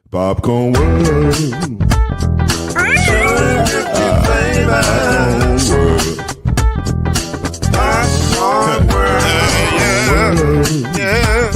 Popcorn World. Popcorn World. Yeah.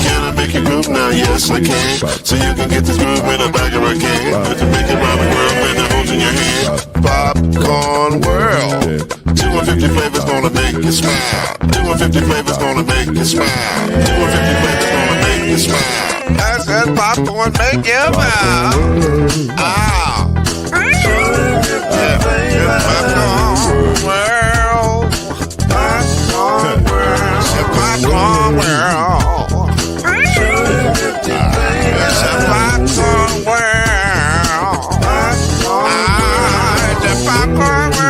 Can I make you groove now? Yes, I can. So you can get this groove in a bag of a can. You can make it round the world when it holds in your hand. Popcorn World. 250 flavors gonna make you smile. 250 flavors gonna make you smile. 250 flavors gonna make you smile. I said popcorn make you smile. Ah. Popcorn World. Popcorn World. Popcorn World. It's a popcorn world. It's a popcorn world.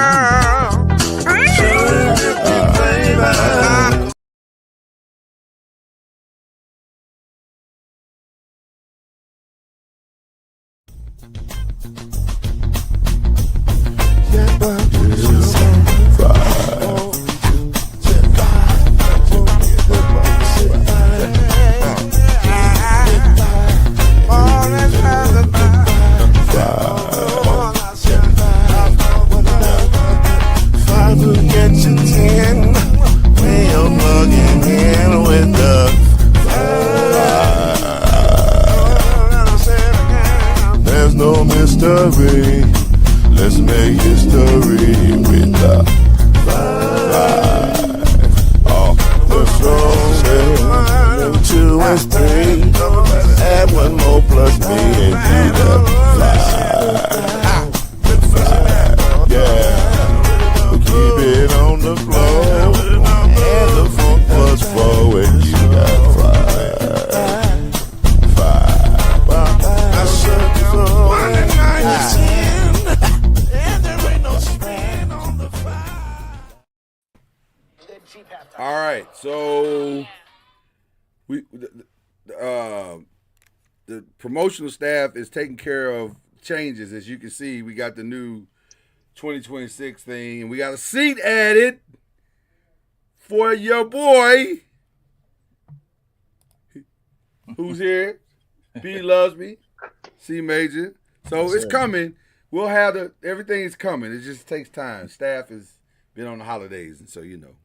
There's no mystery. Let's make history with the vibe. Off the throne, 2 and 3. Add 1 more plus me and do the vibe. Yeah, we keep it on the floor, and the funk was flowing. You got vibe. All right, so the promotional staff is taking care of changes. As you can see, we got the new 2026 thing, and we got a seat added for your boy, who's here. B loves me, C major. So it's coming. We'll have everything is coming. It just takes time. Staff has been on the holidays, and so you know.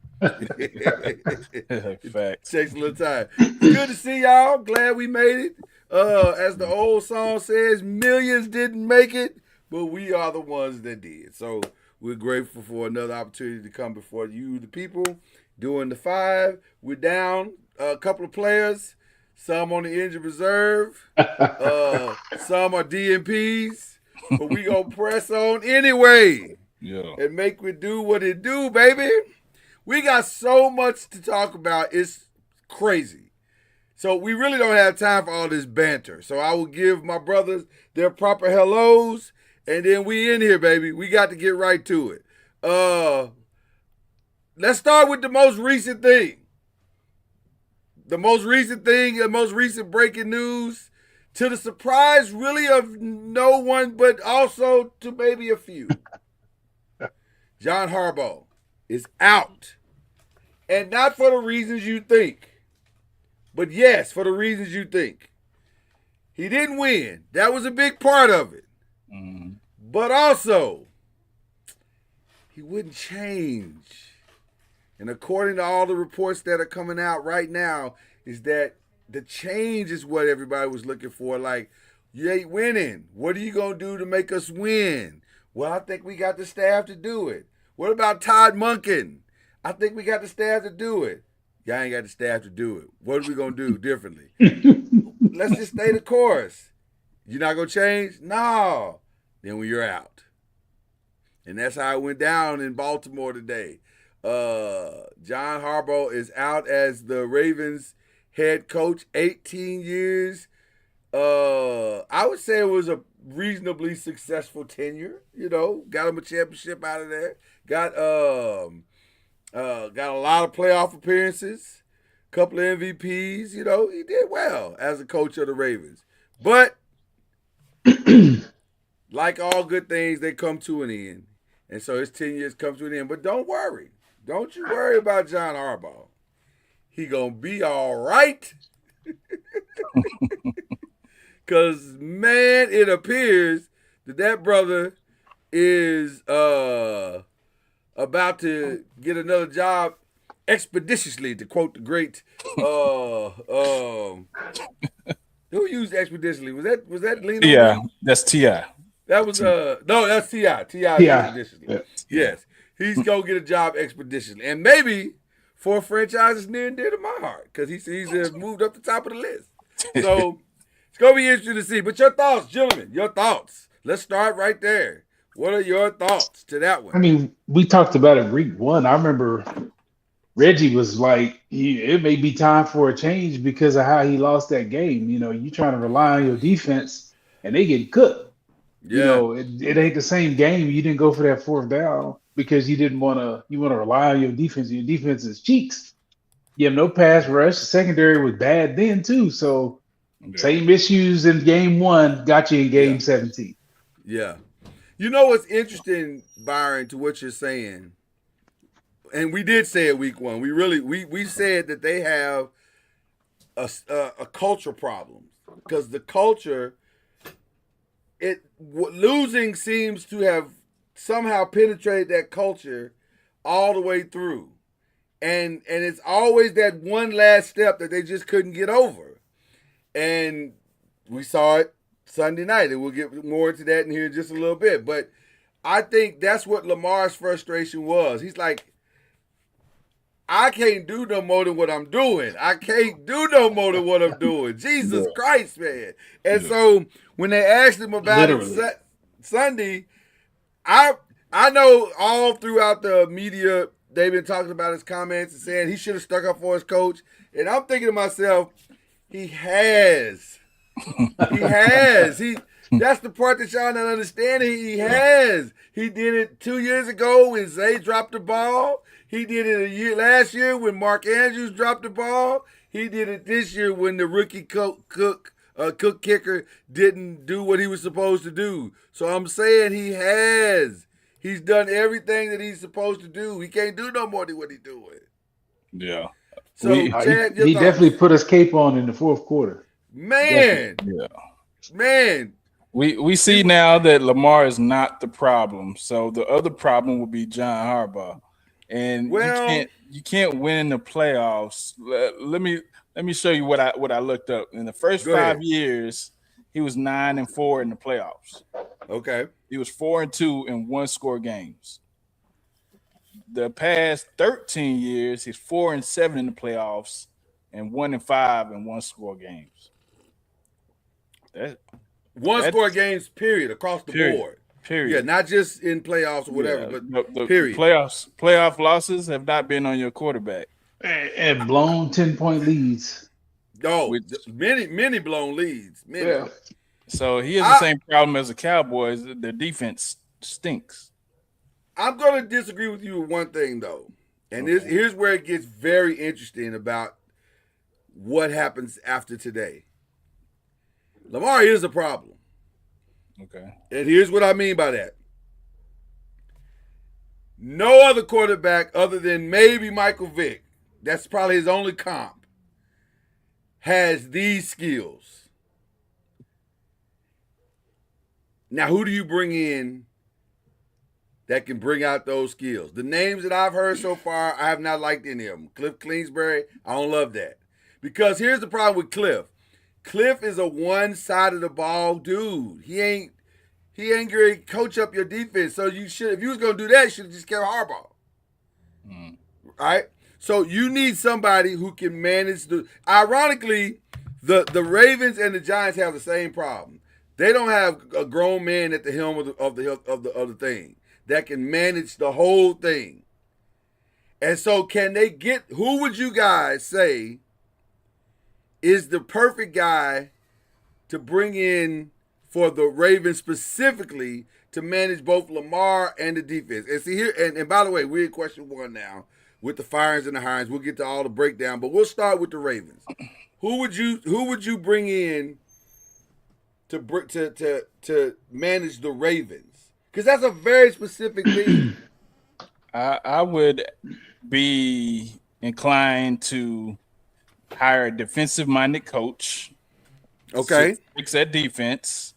Facts. Takes a little time. Good to see y'all. Glad we made it. As the old song says, millions didn't make it, but we are the ones that did. So we're grateful for another opportunity to come before you, the people, doing the 5. We're down a couple of players. Some on the injured reserve. Some are DNPs. But we gonna press on anyway. Yeah. And make we do what it do, baby. We got so much to talk about. It's crazy. So we really don't have time for all this banter. So I will give my brothers their proper hellos, and then we in here, baby. We got to get right to it. Let's start with the most recent thing. The most recent breaking news, to the surprise really of no one, but also to maybe a few. John Harbaugh is out. And not for the reasons you think. But yes, for the reasons you think. He didn't win. That was a big part of it. Mm-hmm. But also, he wouldn't change. And according to all the reports that are coming out right now, is that the change is what everybody was looking for. Like, you ain't winning. What are you going to do to make us win? Well, I think we got the staff to do it. What about Todd Monken? I think we got the staff to do it. Y'all ain't got the staff to do it. What are we going to do differently? Let's just stay the course. You're not going to change? No. Then you're out. And that's how it went down in Baltimore today. John Harbaugh is out as the Ravens head coach, 18 years. I would say it was a reasonably successful tenure. You know, got him a championship out of there. Got a lot of playoff appearances. couple of MVPs. You know, he did well as a coach of the Ravens. But like all good things, they come to an end. And so his 10 years come to an end. But don't worry. Don't you worry about John Harbaugh. He gonna be all right. Because, man, it appears that brother is about to get another job expeditiously, to quote the great who used expeditiously? Was that Lena? Yeah, that's T.I. That was no, that's T.I. T.I. expeditiously. Yeah. Yes. He's gonna get a job expeditiously. And maybe for a franchise that's near and dear to my heart, because he's moved up the top of the list. So it's gonna be interesting to see. But your thoughts, gentlemen, your thoughts. Let's start right there. What are your thoughts to that one? I mean, we talked about it week one. I remember Reggie was like, it may be time for a change because of how he lost that game. You know, you trying to rely on your defense and they get cooked. Yeah. You know, it ain't the same game. You didn't go for that fourth down because you want to rely on your defense. Your defense is cheeks. You have no pass rush. The secondary was bad then too. So same issues in game one got you in game 17. Yeah. You know what's interesting, Byron, to what you're saying, and we did say it week one. We said that they have a culture problem because the culture, losing seems to have somehow penetrated that culture all the way through, and it's always that one last step that they just couldn't get over, and we saw it Sunday night, and we'll get more into that in here in just a little bit. But I think that's what Lamar's frustration was. He's like, I can't do no more than what I'm doing. I can't do no more than what I'm doing. Jesus Christ, man. And so when they asked him about it Sunday, I know all throughout the media they've been talking about his comments and saying he should have stuck up for his coach. And I'm thinking to myself, he has. He has. That's the part that y'all not understanding. He has. He did it 2 years ago when Zay dropped the ball. He did it last year when Mark Andrews dropped the ball. He did it this year when the rookie Cook kicker didn't do what he was supposed to do. So I'm saying he has. He's done everything that he's supposed to do. He can't do no more than what he's doing. Yeah. So Chad, he definitely put his cape on in the fourth quarter. Man. Yeah. Man. We see now that Lamar is not the problem. So the other problem would be John Harbaugh. And you can't win in the playoffs. Let me show you what I looked up. In the first 5 years, he was 9-4 in the playoffs. Okay. He was 4-2 in one-score games. The past 13 years, he's 4-7 in the playoffs and 1-5 in one-score games. One-score games, period, across the board. Period. Yeah, not just in playoffs or whatever, but period. Playoff losses have not been on your quarterback. And blown 10-point leads. Oh, many blown leads. Many. Yeah. So he has the same problem as the Cowboys. Their defense stinks. I'm going to disagree with you with one thing, though. And here's where it gets very interesting about what happens after today. Lamar is a problem. Okay. And here's what I mean by that. No other quarterback other than maybe Michael Vick, that's probably his only comp, has these skills. Now, who do you bring in that can bring out those skills? The names that I've heard so far, I have not liked any of them. Cliff Kingsbury, I don't love that. Because here's the problem with Cliff. Cliff is a one-side-of-the-ball dude. He ain't going to coach up your defense. So you should, if you was going to do that, you should have just kept Harbaugh. Right? So you need somebody who can manage the. Ironically, the Ravens and the Giants have the same problem. They don't have a grown man at the helm of the thing that can manage the whole thing. And so can they get, who would you guys say is the perfect guy to bring in for the Ravens specifically to manage both Lamar and the defense? And see here, and by the way, we're in question one now. with the firings and the hirings. We'll get to all the breakdown, but we'll start with the Ravens. Who would you bring in to manage the Ravens? Because that's a very specific thing. I would be inclined to hire a defensive-minded coach. Okay. To fix that defense,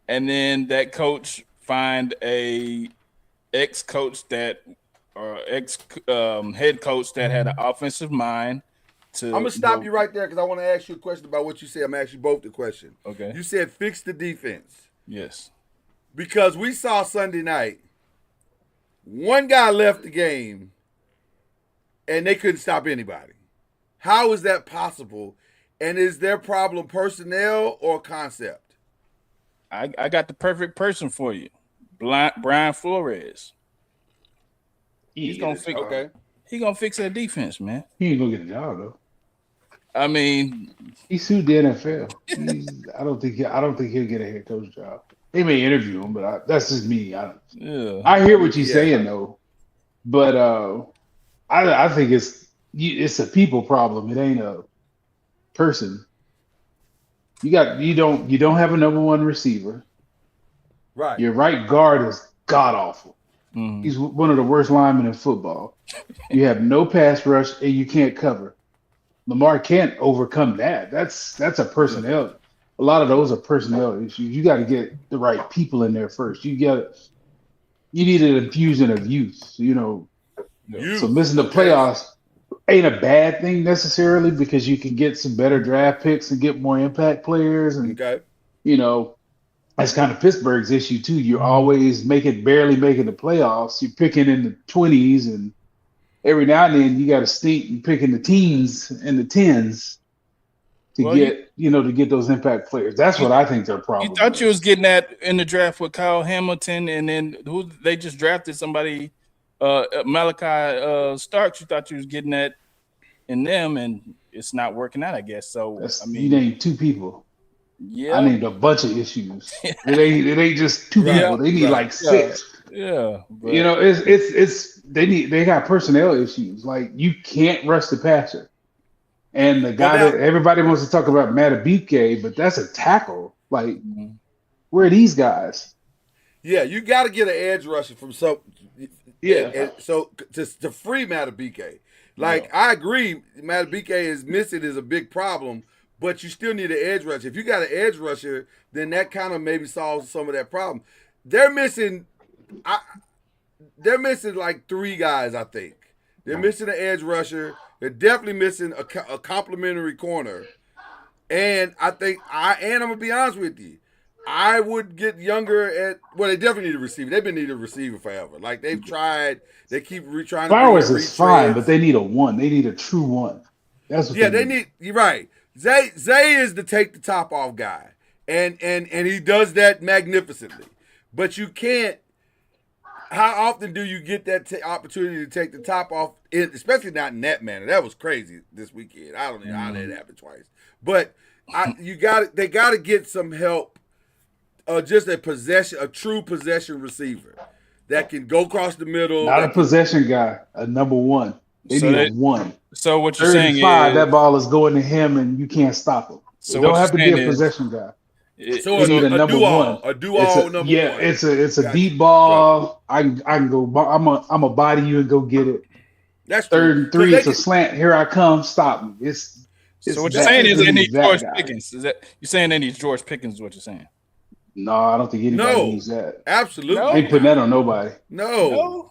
and then that coach find a ex-coach that or head coach that had an offensive mind. I'm gonna stop you right there because I want to ask you a question about what you said. I'm gonna ask you both the question. Okay. You said fix the defense. Yes. Because we saw Sunday night, one guy left the game, and they couldn't stop anybody. How is that possible? And is their problem personnel or concept? I got the perfect person for you, Brian Flores. He's gonna fix. Okay. He gonna fix that defense, man. He ain't gonna get a job though. I mean, he sued the NFL. I don't think he'll get a head coach job. They may interview him, but that's just me. I hear what you're saying though, but I think it's a people problem. It ain't a person. You don't have a number one receiver. Right. Your right guard is god awful. Mm-hmm. He's one of the worst linemen in football. You have no pass rush and you can't cover. Lamar can't overcome that. That's a personnel. A lot of those are personnel issues. You got to get the right people in there first. You need an infusion of youth. So missing the playoffs ain't a bad thing necessarily because you can get some better draft picks and get more impact players. And that's kind of Pittsburgh's issue too. You're always barely making the playoffs. You're picking in the 20s, and every now and then you got to stink and picking the teens and the 10s to get those impact players. That's what I think their problem. You thought you was getting that in the draft with Kyle Hamilton, and then they just drafted somebody, Malachi Starks. You thought you was getting that in them, and it's not working out, I guess. So you named two people. Yeah, I named a bunch of issues. it ain't just two people. They need like six. Yeah, but, they got personnel issues. Like you can't rush the passer. And the guy that everybody wants to talk about, Madubuike, but that's a tackle. Like, where are these guys? Yeah, you got to get an edge rusher from some. Yeah. And so to free Madubuike. Like, I agree, Madubuike is missing is a big problem, but you still need an edge rusher. If you got an edge rusher, then that kind of maybe solves some of that problem. They're missing like three guys, I think. They're missing an edge rusher. They're definitely missing a complimentary corner. And I think I'm going to be honest with you. I would get younger they definitely need a receiver. They've been needing a receiver forever. Like they've tried, they keep trying to. Flowers is fine, but they need a one. They need a true one. That's what they need. You're right. Zay is the take the top off guy. And he does that magnificently. But you can't. How often do you get that opportunity to take the top off, especially not in that manner? That was crazy this weekend. I don't know how that happened twice. But they got to get some help, just a true possession receiver that can go across the middle. Not a possession guy, a number one. They need a one. So what you're saying is that ball is going to him and you can't stop him. So don't have to be a possession guy. So a number one. Number one. Yeah, it's a deep ball. I can go. I'm a body you and go get it. That's third and three. It's a slant. Here I come. Stop me. So what you're saying is they need George Pickens. Is that you're saying they need George Pickens? Is what you're saying? No, I don't think anybody needs that. Absolutely, they ain't putting that on nobody. No.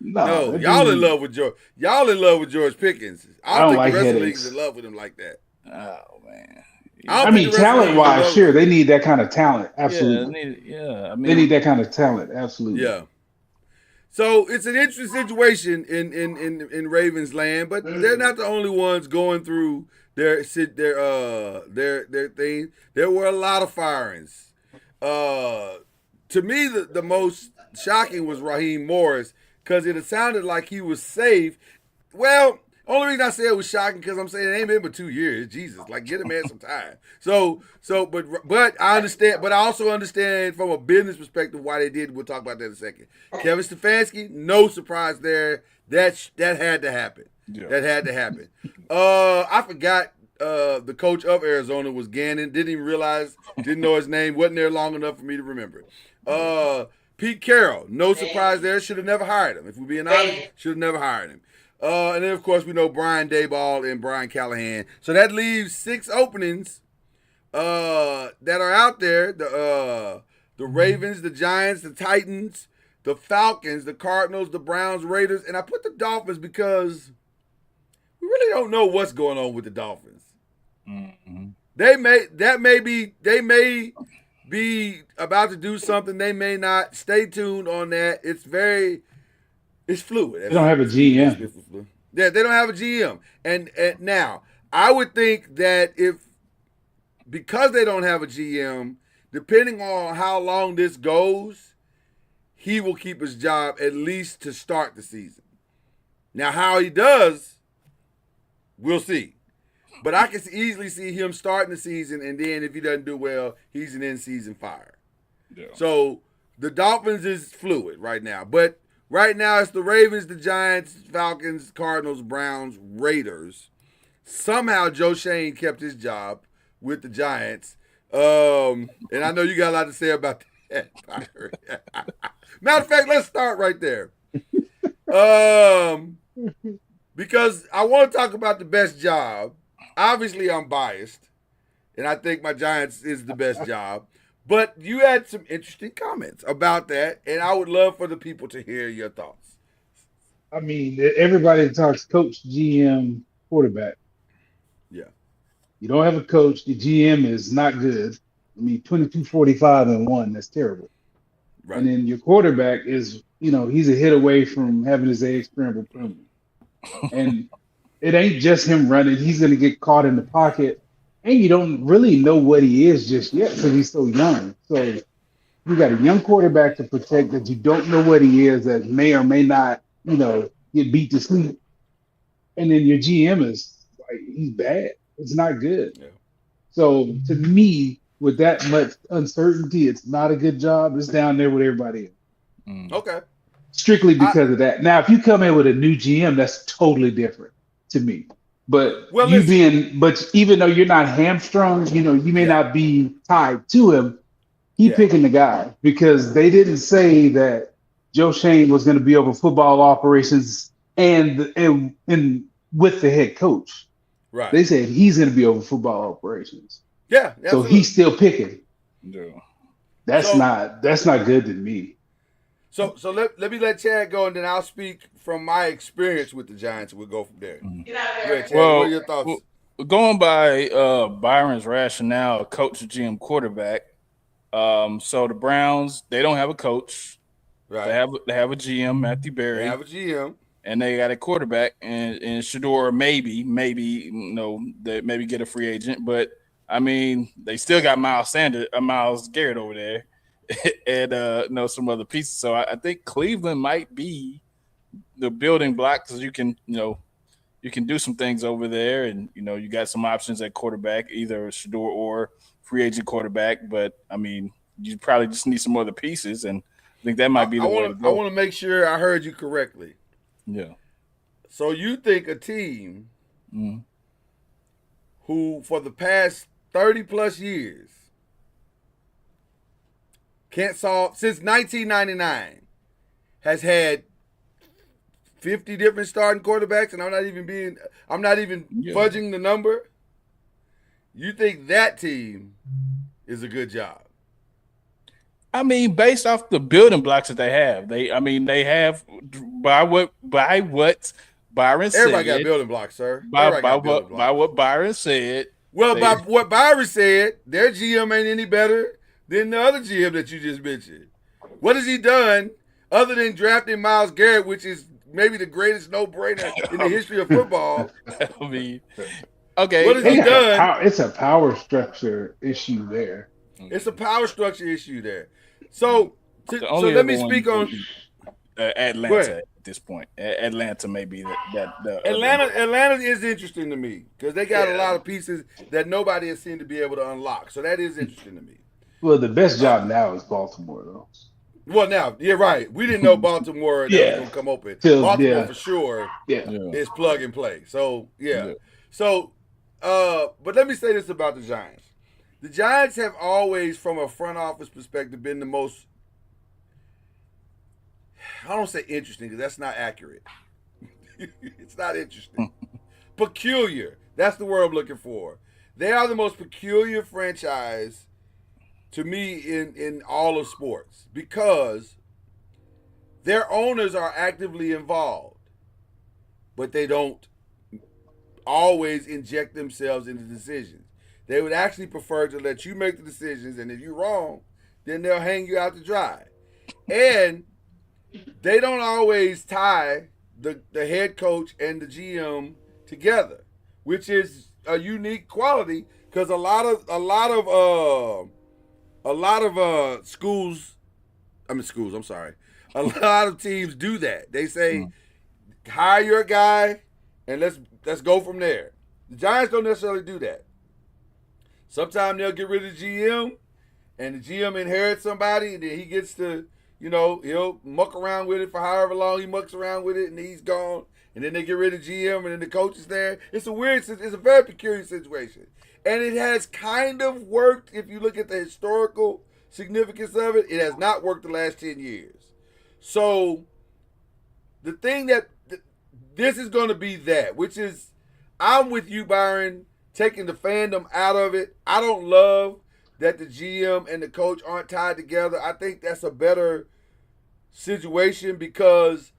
Y'all in love with George. Y'all in love with George Pickens. I don't think like the rest headaches. of the league's in love with him like that. Oh man. I mean, talent-wise, sure, they need that kind of talent. Absolutely. They need that kind of talent. Absolutely. Yeah. So it's an interesting situation in Ravens land, but they're not the only ones going through their thing. There were a lot of firings. To me, the most shocking was Raheem Morris because it sounded like he was safe. Well, Only reason I said it was shocking because I'm saying it ain't been but 2 years. Jesus, like get a man some time. But I understand. But I also understand from a business perspective why they did. We'll talk about that in a second. Kevin Stefanski, no surprise there. That had to happen. Yeah. That had to happen. I forgot the coach of Arizona was Gannon. Didn't even realize. Didn't know his name. Wasn't there long enough for me to remember. Pete Carroll, no surprise there. Should have never hired him. If we're being honest, should have never hired him. And then, of course, we know Brian Daboll and Brian Callahan. So that leaves 6 openings that are out there. The Ravens, the Giants, the Titans, the Falcons, the Cardinals, the Browns, Raiders. And I put the Dolphins because we really don't know what's going on with the Dolphins. Mm-hmm. They may be about to do something. They may not. Stay tuned on that. It's fluid. They don't have a GM. Yeah, they don't have a GM. And now, I would think that because they don't have a GM, depending on how long this goes, he will keep his job at least to start the season. Now, how he does, we'll see. But I can easily see him starting the season, and then if he doesn't do well, he's an in-season fire. Yeah. So the Dolphins is fluid right now. But right now it's the Ravens, the Giants, Falcons, Cardinals, Browns, Raiders. Somehow Joe Shane kept his job with the Giants. And I know you got a lot to say about that. Matter of fact, let's start right there. Because I want to talk about the best job. Obviously, I'm biased, and I think my Giants is the best job. But you had some interesting comments about that, and I would love for the people to hear your thoughts. I mean, everybody talks coach, GM, quarterback. Yeah. You don't have a coach. The GM is not good. I mean, 22-45-1. That's terrible. Right. And then your quarterback is, he's a hit away from having his egg scrambled permanent. And it ain't just him running. He's going to get caught in the pocket. And you don't really know what he is just yet because he's so young. So you got a young quarterback to protect that you don't know what he is, that may or may not, get beat to sleep. And then your GM is like, he's bad. It's not good. Yeah. So to me, with that much uncertainty, it's not a good job. It's down there with everybody else. Okay. Strictly because of that. Now, if you come in with a new GM, that's totally different to me. But even though you're not hamstrung, you may not be tied to him. He's picking the guy because they didn't say that Joe Shane was going to be over football operations and with the head coach. Right. They said he's going to be over football operations. Yeah. So he's still picking. Yeah. That's not good to me. So let me let Chad go, and then I'll speak from my experience with the Giants. We'll go from there. Chad, well, what are your thoughts? Going by Byron's rationale, coach, GM, quarterback. So the Browns, they don't have a coach. Right. They have a GM, Matthew Berry. They have a GM. And they got a quarterback, and Shedeur maybe they maybe get a free agent, but I mean they still got Myles Garrett over there, and some other pieces. So I think Cleveland might be the building block because you can do some things over there, and you got some options at quarterback, either Shedeur or free agent quarterback. But I mean you probably just need some other pieces, and I think that might be the way to go. I want to make sure I heard you correctly. Yeah. So you think a team who for the past 30 plus years can't solve since 1999 has had 50 different starting quarterbacks, and I'm not even fudging the number. You think that team is a good job? I mean, based off the building blocks that they have, they have by what Byron said. Everybody got building blocks, sir. By what Byron said. Well, by what Byron said, their GM ain't any better than the other GM that you just mentioned. What has he done other than drafting Myles Garrett, which is maybe the greatest no-brainer in the history of football? I mean, okay. What has he done? It's a power structure issue there. It's a power structure issue there. So let me speak on Atlanta. this point. Atlanta may be Atlanta is interesting to me because they got a lot of pieces that nobody has seemed to be able to unlock. So that is interesting to me. Well, the best job now is Baltimore, though. Well, now you're right. We didn't know Baltimore that was going to come open. Baltimore for sure is plug and play. So So, but let me say this about the Giants. The Giants have always, from a front office perspective, been the most, I don't say interesting because that's not accurate. It's not interesting. Peculiar. That's the word I'm looking for. They are the most peculiar franchise to me in all of sports because their owners are actively involved, but they don't always inject themselves into decisions. They would actually prefer to let you make the decisions, and if you're wrong, then they'll hang you out to dry. And they don't always tie the head coach and the GM together, which is a unique quality because a lot of schools, I'm sorry, a lot of teams do that. They say, hire your guy and let's go from there. The Giants don't necessarily do that. Sometimes they'll get rid of the GM and the GM inherits somebody and then he gets to, he'll muck around with it for however long he mucks around with it and he's gone. And then they get rid of GM and then the coach is there. It's a very peculiar situation. And it has kind of worked if you look at the historical significance of it. It has not worked the last 10 years. So the thing that this is going to be that, which is I'm with you, Byron, taking the fandom out of it. I don't love that the GM and the coach aren't tied together. I think that's a better situation because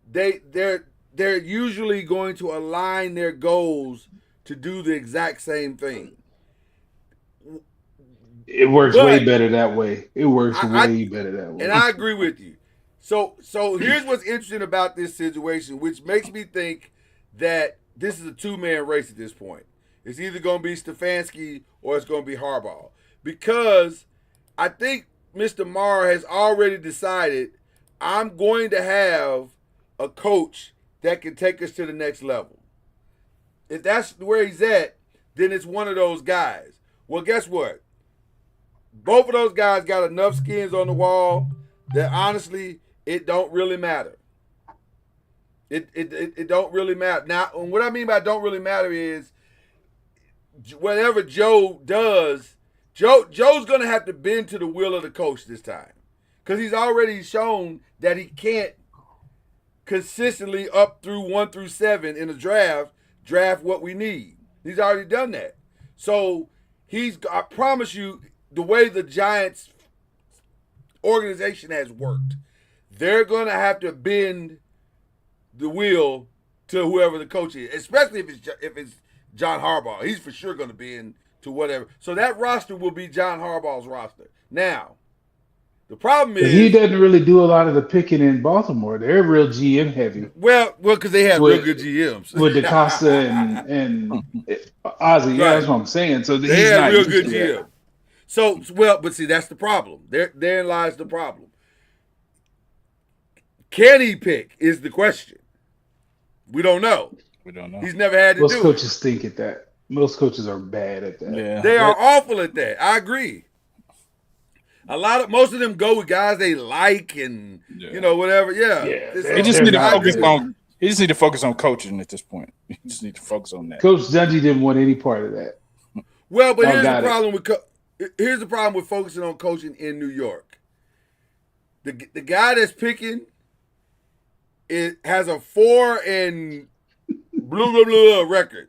they're usually going to align their goals to do the exact same thing. It works way better that way. It works way better that way. And I agree with you. So here's what's interesting about this situation, which makes me think that this is a two-man race at this point. It's either going to be Stefanski or it's going to be Harbaugh. Because I think Mr. Maher has already decided I'm going to have a coach that can take us to the next level. If that's where he's at, then it's one of those guys. Well, guess what? Both of those guys got enough skins on the wall that honestly, it don't really matter. It don't really matter. Now, what I mean by don't really matter is whatever Joe does, Joe's going to have to bend to the will of the coach this time. Because he's already shown that he can't consistently up through 1 through 7 in a draft what we need. He's already done that. So I promise you, the way the Giants organization has worked, they're going to have to bend the wheel to whoever the coach is, especially if it's John Harbaugh. He's for sure going to bend to whatever. So that roster will be John Harbaugh's roster. Now, the problem is he doesn't really do a lot of the picking in Baltimore. They're real GM heavy. Well, because they have real good GMs with DeCosta and Ozzie. Yeah, that's what I'm saying. So they have real good GM. So but see, that's the problem. Therein lies the problem. Can he pick is the question. We don't know. He's never had to do it. Most coaches think at that. Most coaches are bad at that. Yeah. They are awful at that. I agree. Most of them go with guys they like and whatever. Yeah. He just need to focus on. He just need to focus on coaching at this point. He just need to focus on that. Coach Dungy didn't want any part of that. Well, but here's the problem with focusing on coaching in New York. The guy that's picking has a 4 and blah blah blah record,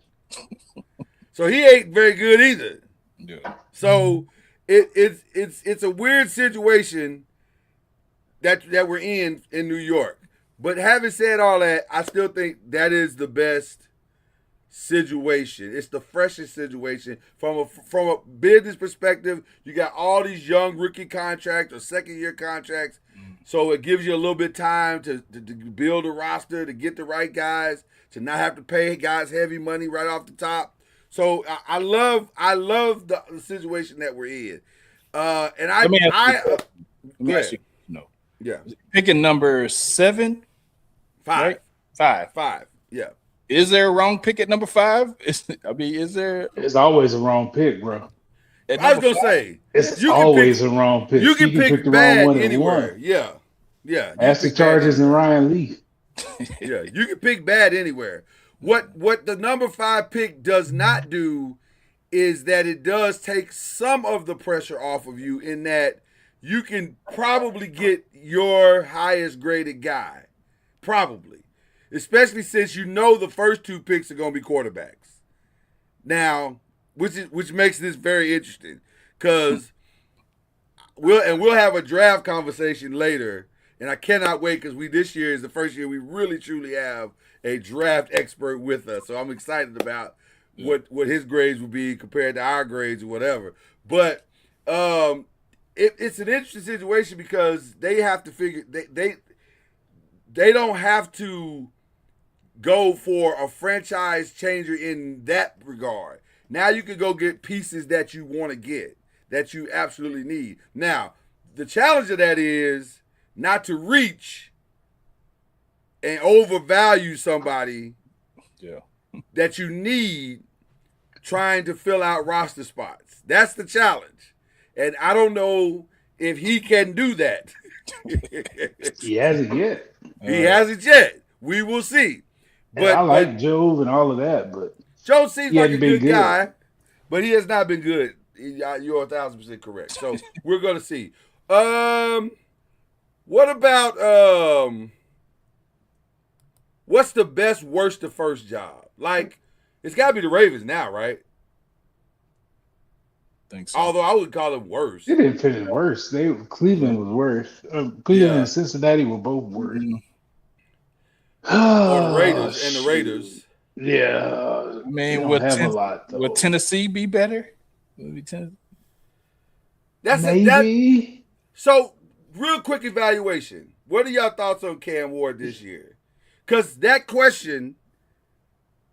so he ain't very good either. Yeah. So it's a weird situation that we're in New York. But having said all that, I still think that is the best situation. It's the freshest situation from a business perspective. You got all these young rookie contracts or second-year contracts, so it gives you a little bit of time to build a roster, to get the right guys, to not have to pay guys heavy money right off the top. So I love the situation that we're in. And let me ask you, no. Yeah. Picking number 7 5. Right? 5. Yeah. Is there a wrong pick at number 5? Is there? It's always a wrong pick, bro. I was gonna say it's always a wrong pick. You can pick the bad wrong one anywhere. Yeah. Ask the Chargers and Ryan Leaf. Yeah, you can pick bad anywhere. What the number 5 pick does not do is that it does take some of the pressure off of you in that you can probably get your highest graded guy. Probably. Especially since you know the first 2 picks are going to be quarterbacks. Now, which makes this very interesting because we'll have a draft conversation later, and I cannot wait because this year is the first year we really truly have a draft expert with us. So I'm excited about what his grades will be compared to our grades or whatever. But it's an interesting situation because they have to figure they don't have to go for a franchise changer in that regard. Now you can go get pieces that you want to get, that you absolutely need. Now, the challenge of that is not to reach and overvalue somebody that you need trying to fill out roster spots. That's the challenge. And I don't know if he can do that. He hasn't yet. He hasn't yet. We will see. But I like Jove and all of that, but Joe seems like a good guy, but he has not been good. You're 1,000% correct. So we're going to see. What about what's the best, worst to first job? Like, it's got to be the Ravens now, right? Think so. Although I would call them worse. They didn't finish worse. Cleveland was worse. Cleveland and Cincinnati were both worse. Or the Raiders. Yeah. I mean, would Tennessee be better? Maybe. So, real quick evaluation. What are y'all thoughts on Cam Ward this year? Because that question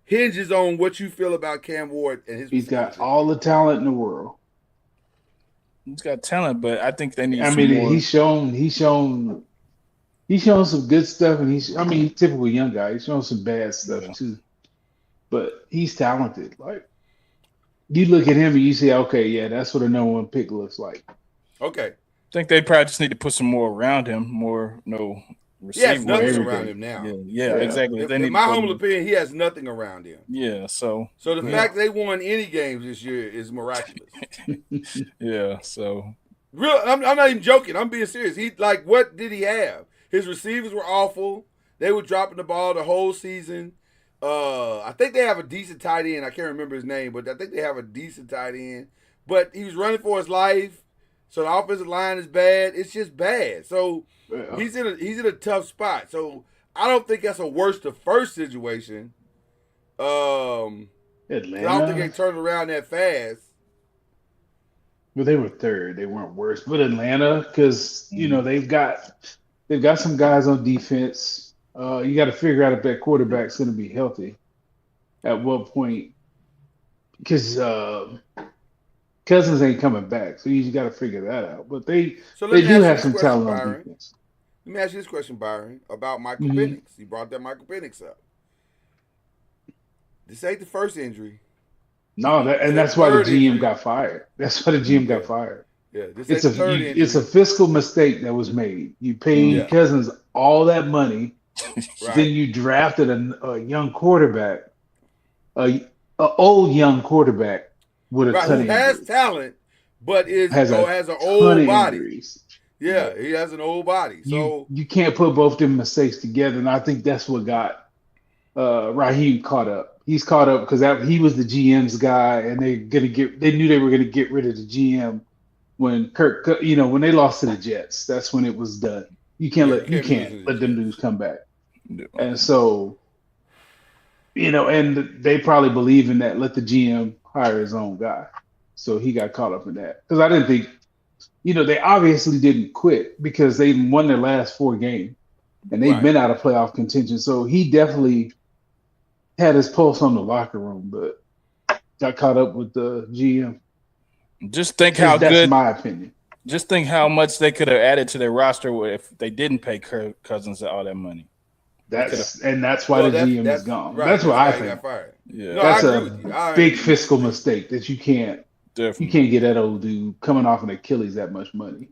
hinges on what you feel about Cam Ward and his. He's got all the talent in the world. He's got talent, but I think they need. More. He's shown some good stuff, and he's typical young guy. He's shown some bad stuff too, but he's talented. Like, you look at him and you say, okay, yeah, that's what a number 1 pick looks like. Okay, I think they probably just need to put some more around him, receivers. He has nothing around him now. Yeah, exactly. In my humble opinion, he has nothing around him. Yeah, so the fact they won any games this year is miraculous. Yeah, so I'm not even joking. I'm being serious. What did he have? His receivers were awful. They were dropping the ball the whole season. I think they have a decent tight end. I can't remember his name, but I think they have a decent tight end. But he was running for his life. So the offensive line is bad. It's just bad. So he's in a tough spot. So I don't think that's a worse to first situation. Atlanta. I don't think they turned around that fast. But they were third. They weren't worse. But Atlanta, because they've got some guys on defense. You got to figure out if that quarterback's going to be healthy. At what point? Because Cousins ain't coming back, so you got to figure that out. But they do have some talent on defense. Let me ask you this question, Byron, about Michael Penix. You brought that Michael Penix up. This ain't the first injury. No, that's why the GM got fired. That's why the GM got fired. Yeah, it's a fiscal mistake that was made. You paid Cousins all that money, right. Then you drafted a young quarterback, a old young quarterback with a ton of has injuries. Talent, but has an old body. Injuries. Yeah, he has an old body. So you can't put both them mistakes together, and I think that's what got Raheem caught up. He's caught up because he was the GM's guy, and they knew they were gonna get rid of the GM when when they lost to the Jets. That's when it was done. You can't let them dudes come back. Yeah. And so, and they probably believe in that. Let the GM hire his own guy. So he got caught up in that because I didn't think, they obviously didn't quit because they won their last 4 games and they've been out of playoff contention. So he definitely had his pulse on the locker room, but got caught up with the GM. Just think that's my opinion. Just think how much they could have added to their roster if they didn't pay Kirk Cousins all that money. That's why the GM is gone. Right, that's what I he think. got fired. Yeah, No, That's I agree a with you. big fiscal mistake that you can't definitely. get that old dude coming off an Achilles that much money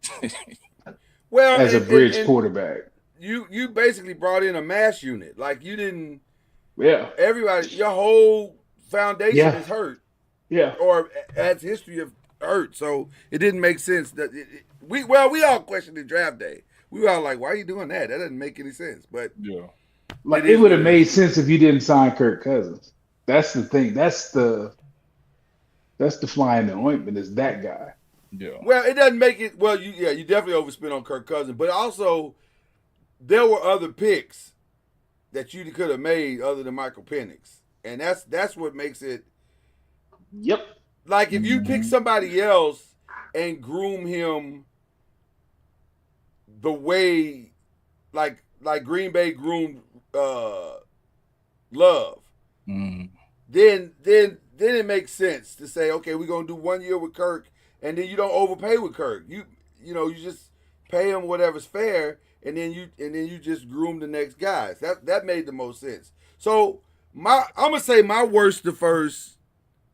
Well, as a bridge quarterback. You basically brought in a mass unit. Like you didn't. Yeah. Everybody, your whole foundation is hurt. Yeah. Or has history of hurt, so it didn't make sense that we all questioned the draft day. We were all like, "Why are you doing that? That doesn't make any sense." But Yeah, like it would have made sense if you didn't sign Kirk Cousins. That's the thing. That's the fly in the ointment. Is that guy? yeah. Well, it doesn't make it. Well, you definitely overspent on Kirk Cousins, but also there were other picks that you could have made other than Michael Penix, and that's what makes it. Yep. Like if you pick somebody else and groom him the way, like Green Bay groomed Love, then it makes sense to say, okay, we're gonna do 1 year with Kirk, and then you don't overpay with Kirk. You just pay him whatever's fair, and then you just groom the next guys. That made the most sense. So I'm gonna say my worst to first,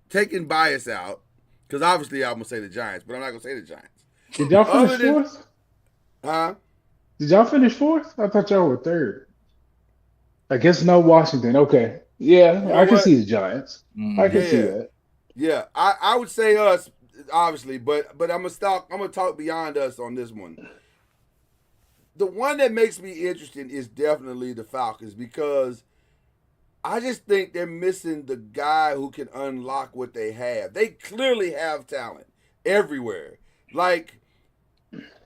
taking bias out, because obviously I'm gonna say the Giants, but I'm not gonna say the Giants. Did y'all finish fourth? Huh? Did y'all finish fourth? I thought y'all were third. I guess no Washington. Okay. Yeah, I can see the Giants. I can see that. Yeah, I would say us, obviously, but I'm gonna talk beyond us on this one. The one that makes me interested is definitely the Falcons, because I just think they're missing the guy who can unlock what they have. They clearly have talent everywhere. Like,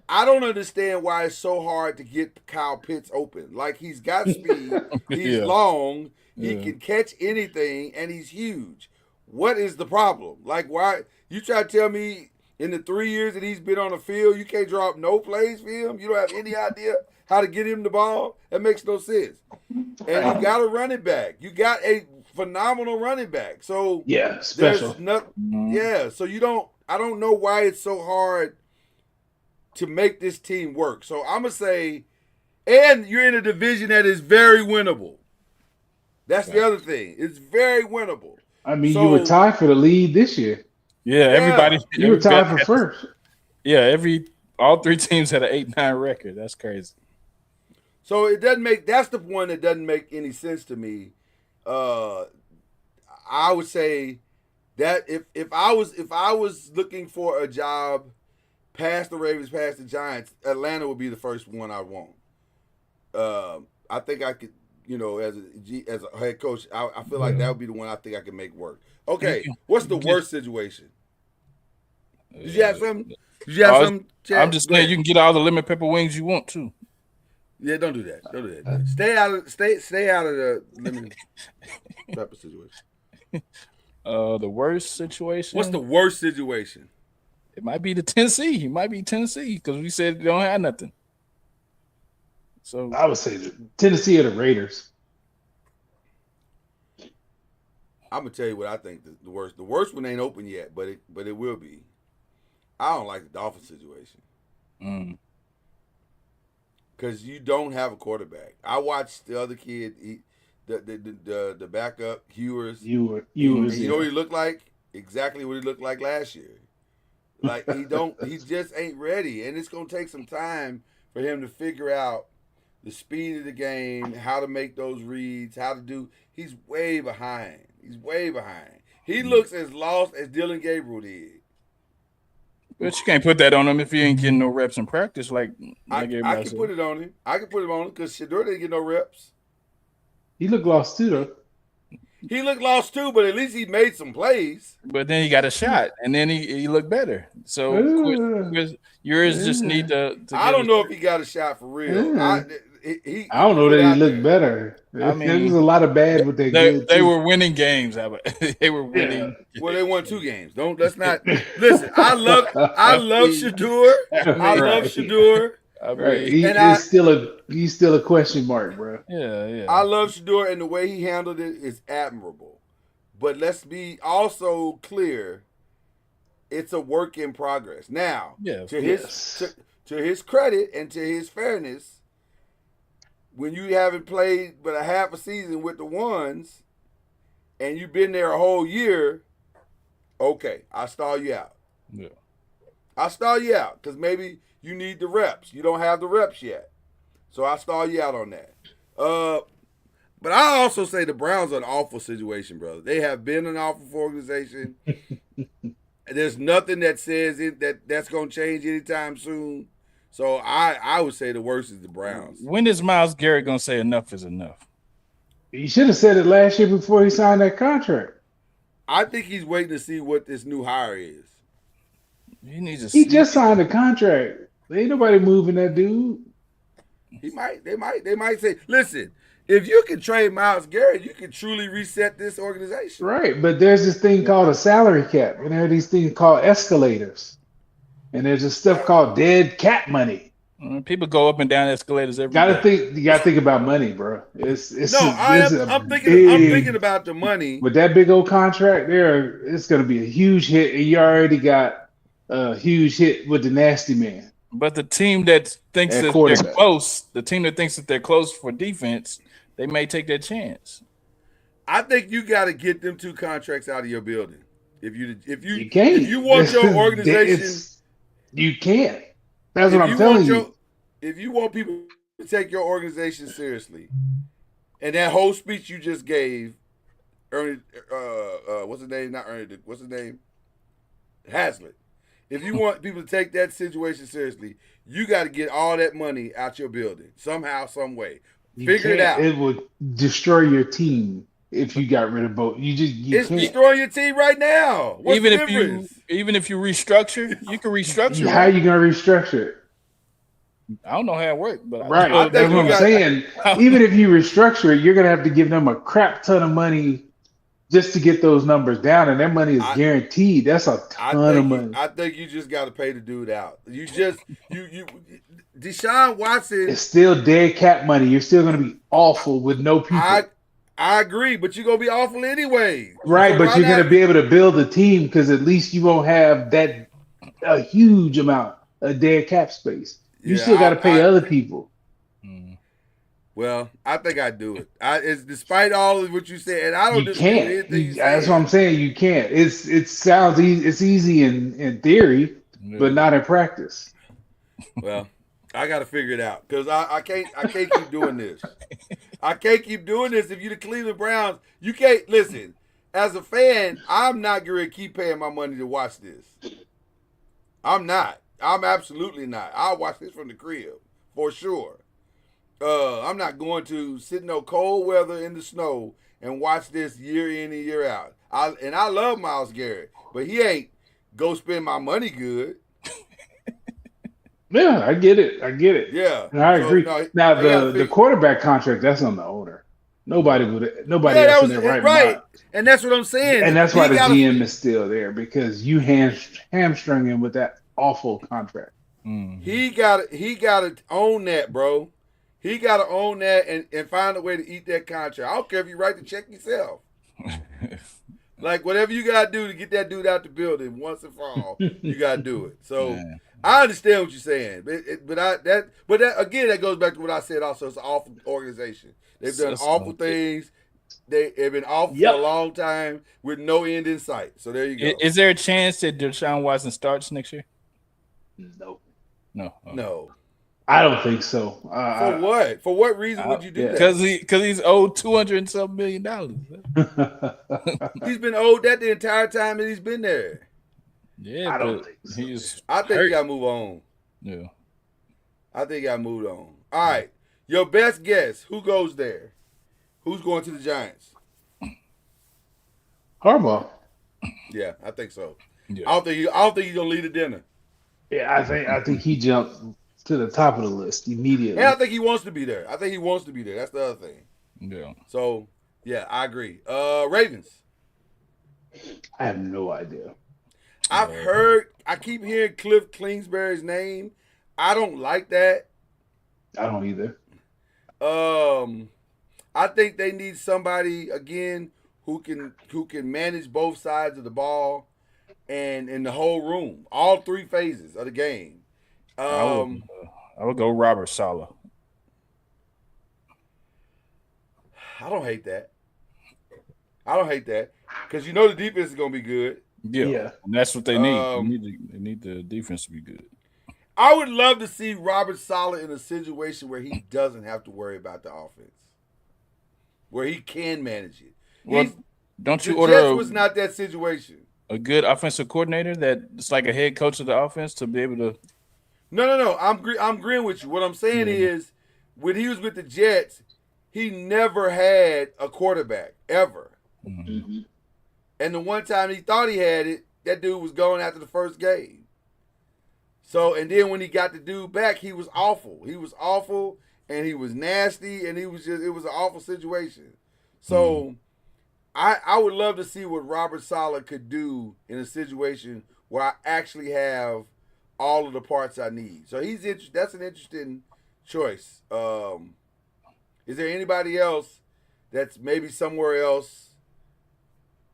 I don't understand why it's so hard to get Kyle Pitts open. Like, he's got speed, he's long, he can catch anything, and he's huge. What is the problem? Like, why you try to tell me in the 3 years that he's been on the field, you can't draw up no plays for him? You don't have any idea how to get him the ball? That makes no sense. And you got a running back. You got a phenomenal running back. So yeah, special. So I don't know why it's so hard to make this team work. So I'm gonna say, and you're in a division that is very winnable. That's the other thing. It's very winnable. I mean, you were tied for the lead this year. Yeah, everybody. You were tied for first. Yeah, all three teams had an 8-9 record. That's crazy. So it doesn't make. That's the one that doesn't make any sense to me. I would say that if I was looking for a job past the Ravens, past the Giants, Atlanta would be the first one I want. I think I could, as a head coach, I feel like that would be the one I think I can make work. Okay, what's the worst situation? Did you have something? Chad? I'm just saying you can get all the lemon pepper wings you want to. Yeah, don't do that. Don't do that. Stay out of the lemon pepper situation. The worst situation. What's the worst situation? It might be Tennessee. It might be Tennessee because we said they don't have nothing. So I would say Tennessee or the Raiders. I'm gonna tell you what I think the worst. The worst one ain't open yet, but it will be. I don't like the Dolphins situation. Because you don't have a quarterback. I watched the other kid, the backup, Hewers. Hewers. You know what he looked like? Exactly what he looked like last year. Like he just ain't ready. And it's gonna take some time for him to figure out the speed of the game, how to make those reads, he's way behind. He looks as lost as Dylan Gabriel did. But you can't put that on him if he ain't getting no reps in practice. I can put it on him. I can put him on him because Shedeur didn't get no reps. He looked lost too, though. He looked lost too, but at least he made some plays. But then he got a shot, and then he looked better. So yours just need to I don't know if he got a shot for real. I don't know that he looked better. I mean, there was a lot of bad with they were winning games. They were winning. Yeah. Well, they won 2 games. Let's not listen. I love Shedeur. I love Shedeur. He's still a question mark, bro. Yeah. I love Shedeur, and the way he handled it is admirable. But let's be also clear, it's a work in progress. Now, to his credit and to his fairness, when you haven't played but a half a season with the ones, and you've been there a whole year, okay, I stall you out. Yeah. I stall you out because maybe you need the reps. You don't have the reps yet, so I stall you out on that. But I also say the Browns are an awful situation, brother. They have been an awful organization. There's nothing that says that's going to change anytime soon. So I would say the worst is the Browns. When is Myles Garrett going to say enough is enough? He should have said it last year before he signed that contract. I think he's waiting to see what this new hire is. He just signed a contract. Ain't nobody moving that dude. They might say, listen, if you can trade Myles Garrett, you can truly reset this organization. Right, but there's this thing called a salary cap, and there are these things called escalators, and there's this stuff called dead cap money. People go up and down escalators every day. You gotta think about money, bro. I'm thinking about the money. With that big old contract there, it's gonna be a huge hit, and you already got a huge hit with the nasty man. But the team that thinks that they're close, the team that thinks that they're close for defense, they may take that chance. I think you got to get them 2 contracts out of your building. If you want your organization, you can't. That's what I'm telling you. If you want people to take your organization seriously, and that whole speech you just gave, Ernie, what's his name? Not Ernie. What's his name? Haslett. If you want people to take that situation seriously, you got to get all that money out your building somehow, some way. Figure it out. It would destroy your team if you got rid of both. It's can't. Destroying your team right now. What's even if you restructure, you can restructure. How are you gonna restructure it? I don't know how it works, but right. That's what I'm saying. Even if you restructure it, you're gonna have to give them a crap ton of money just to get those numbers down, and that money is guaranteed. That's a ton of money. I think you just got to pay the dude out. You Deshaun Watson. It's still dead cap money. You're still going to be awful with no people. I agree, but you're going to be awful anyway. Right, but you're going to be able to build a team because at least you won't have a huge amount of dead cap space. You still got to pay other people. Well, I think I do it. It's despite all of what you said, and I don't. You can't. That's what I'm saying. You can't. It sounds easy. It's easy in theory, but not in practice. Well, I got to figure it out because I can't keep doing this. I can't keep doing this. If you're the Cleveland Browns, you can't listen. As a fan, I'm not going to keep paying my money to watch this. I'm not. I'm absolutely not. I'll watch this from the crib for sure. I'm not going to sit in no cold weather in the snow and watch this year in and year out. I love Myles Garrett, but he ain't go spend my money good. Yeah, I get it. Yeah, and I agree. Now the quarterback contract, that's on the owner. Nobody else in their right mind. And that's what I'm saying. And that's why the GM is still there because you hamstrung him with that awful contract. He got to own that, bro. He got to own that and find a way to eat that contract. I don't care if you write the check yourself. Like, whatever you got to do to get that dude out the building once and for all, you got to do it. So, I understand what you're saying. But that again, that goes back to what I said also. It's an awful organization. They've done awful things. They've been awful for a long time with no end in sight. So, there you go. Is there a chance that Deshaun Watson starts next year? No. No. I don't think so. For what? For what reason would you do that? Because he's owed $200 and something million. He's been owed that the entire time that he's been there. Yeah, I don't think so. I think you got to move on. Yeah. I think you got to move on. All right. Your best guess. Who goes there? Who's going to the Giants? Harbaugh. Yeah, I think so. Yeah. I don't think he's gonna lead the dinner. Yeah, I think he jumped to the top of the list immediately. And I think he wants to be there. That's the other thing. Yeah. So yeah, I agree. Ravens. I have no idea. I keep hearing Cliff Kingsbury's name. I don't like that. I don't either. I think they need somebody again who can manage both sides of the ball and in the whole room, all 3 phases of the game. I would go Robert Saleh. I don't hate that. I don't hate that because you know the defense is gonna be good. Yeah. And that's what they need. Um, They need the defense to be good. I would love to see Robert Saleh in a situation where he doesn't have to worry about the offense, where he can manage it. Well, don't you the order Jets was not that situation. A good offensive coordinator that's like a head coach of the offense to be able to? No. I'm agreeing with you. What I'm saying is, when he was with the Jets, he never had a quarterback ever. Mm-hmm. And the one time he thought he had it, that dude was going after the first game. So, and then when he got the dude back, he was awful. He was awful, and he was nasty, and it was an awful situation. So, I would love to see what Robert Saleh could do in a situation where I actually have all of the parts I need. So that's an interesting choice. Is there anybody else that's maybe somewhere else?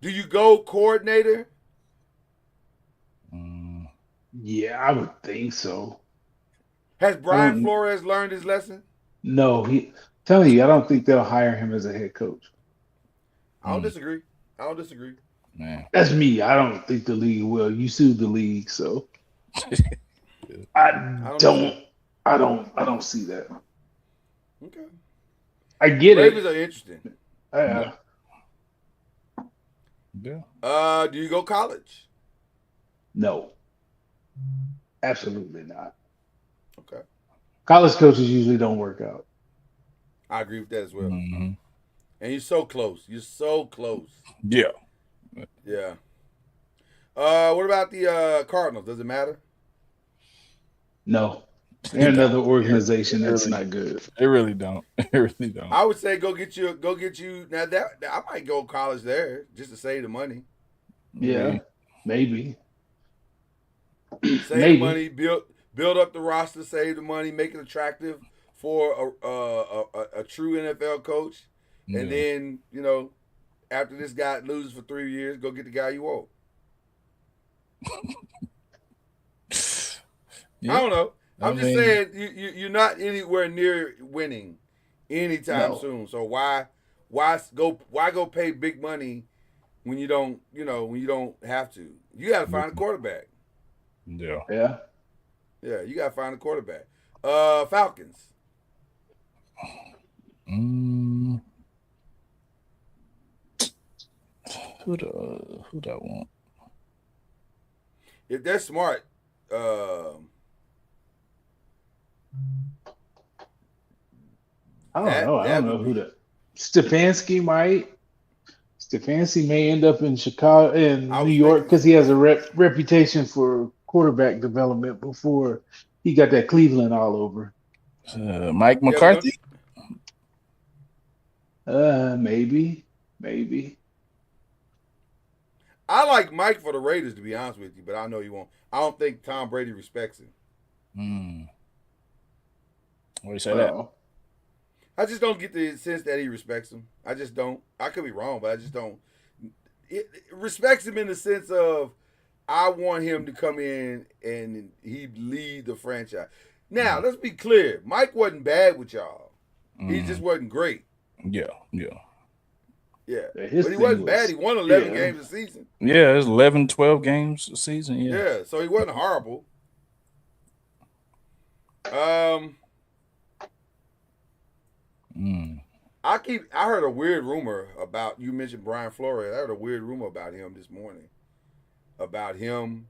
Do you go coordinator? Yeah, I would think so. Has Brian Flores learned his lesson? No, telling you, I don't think they'll hire him as a head coach. I don't disagree. Man. That's me. I don't think the league will. You sued the league, so I don't see that. Okay. I get Ravens it. are interesting. Yeah. Do you go college? No. Absolutely not. Okay. College coaches usually don't work out. I agree with that as well. Mm-hmm. And you're so close. Yeah. Yeah. What about the Cardinals? Does it matter? No. They're another organization that's not good. They really don't. I would say go get you now that I might go college there just to save the money. Yeah. Maybe. Save the money, build up the roster, save the money, make it attractive for a true NFL coach. Yeah. And then, after this guy loses for 3 years, go get the guy you want. I don't know. I'm just saying you're not anywhere near winning anytime soon. So why go pay big money when you don't have to? You got to find a quarterback. Yeah. Yeah, you got to find a quarterback. Falcons. Who'd I want? If they're smart, I don't know who the Stefanski might. Stefanski may end up in Chicago, in New York, because he has a reputation for quarterback development before he got that Cleveland all over. Mike McCarthy? Maybe. I like Mike for the Raiders, to be honest with you, but I know you won't. I don't think Tom Brady respects him. What do you say that? I just don't get the sense that he respects him. I just don't. I could be wrong, but I just don't. It respects him in the sense of I want him to come in and he lead the franchise. Now, let's be clear. Mike wasn't bad with y'all. He just wasn't great. Yeah. But he wasn't bad. He won 11 games a season. Yeah, it's 11, 12 games a season. Yeah, so he wasn't horrible. I heard a weird rumor about, you mentioned Brian Flores. I heard a weird rumor about him this morning. About him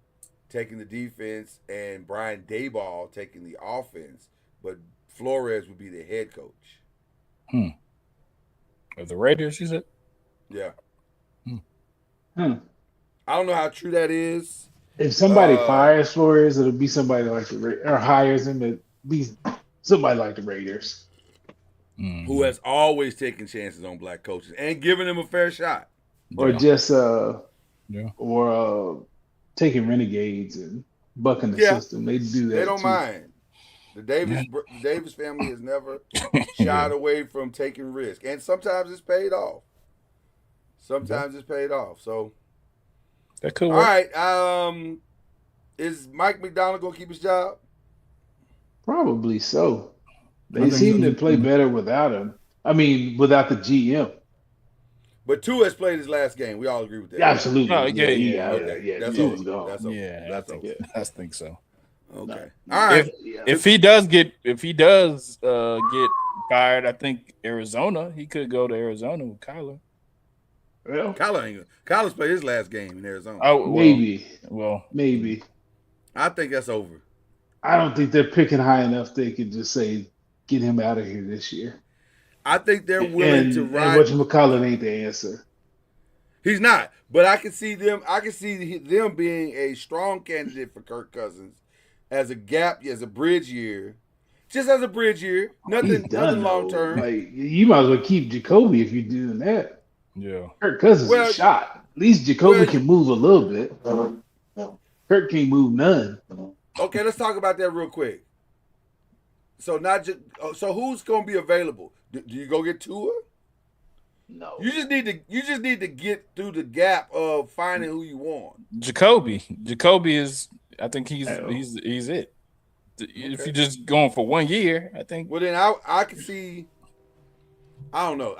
taking the defense and Brian Daboll taking the offense, but Flores would be the head coach. Of the Raiders, you said? Yeah. I don't know how true that is. If somebody fires Flores, it'll be somebody like the Raiders, or hires him, it'll be somebody like the Raiders. Who has always taken chances on black coaches and given them a fair shot. Or just taking renegades and bucking the system. They do that. They don't mind. The Davis family has never shied away from taking risk. And sometimes it's paid off. So that could all work. right. Is Mike McDonald gonna keep his job? Probably so. They seem to play better without him. I mean, without the GM. But Tua has played his last game. We all agree with that. Yeah, absolutely. Oh, yeah. Okay. That's Tua over. was gone. That's over. Yeah, That's over. I think so. Okay. No. All right. If he does get fired, I think Arizona. He could go to Arizona with Kyler. Well, Kyler's played his last game in Arizona. Oh, maybe. Well, Maybe. I think that's over. I don't think they're picking high enough. They could just say, get him out of here this year. I think they're willing to ride. And whatchamacallit ain't the answer. He's not, but I can see them. I can see them being a strong candidate for Kirk Cousins as a bridge year, just as a bridge year. Nothing long term. Like you might as well keep Jacoby if you're doing that. yeah. Kirk Cousins is shot. At least Jacoby can move a little bit. Kirk can't move none. Okay, let's talk about that real quick. So who's going to be available? Do you go get Tua? No. You just need to get through the gap of finding who you want. Jacoby is. I think he's it. If you're just going for 1 year, I think. Well, then I can see. I don't know.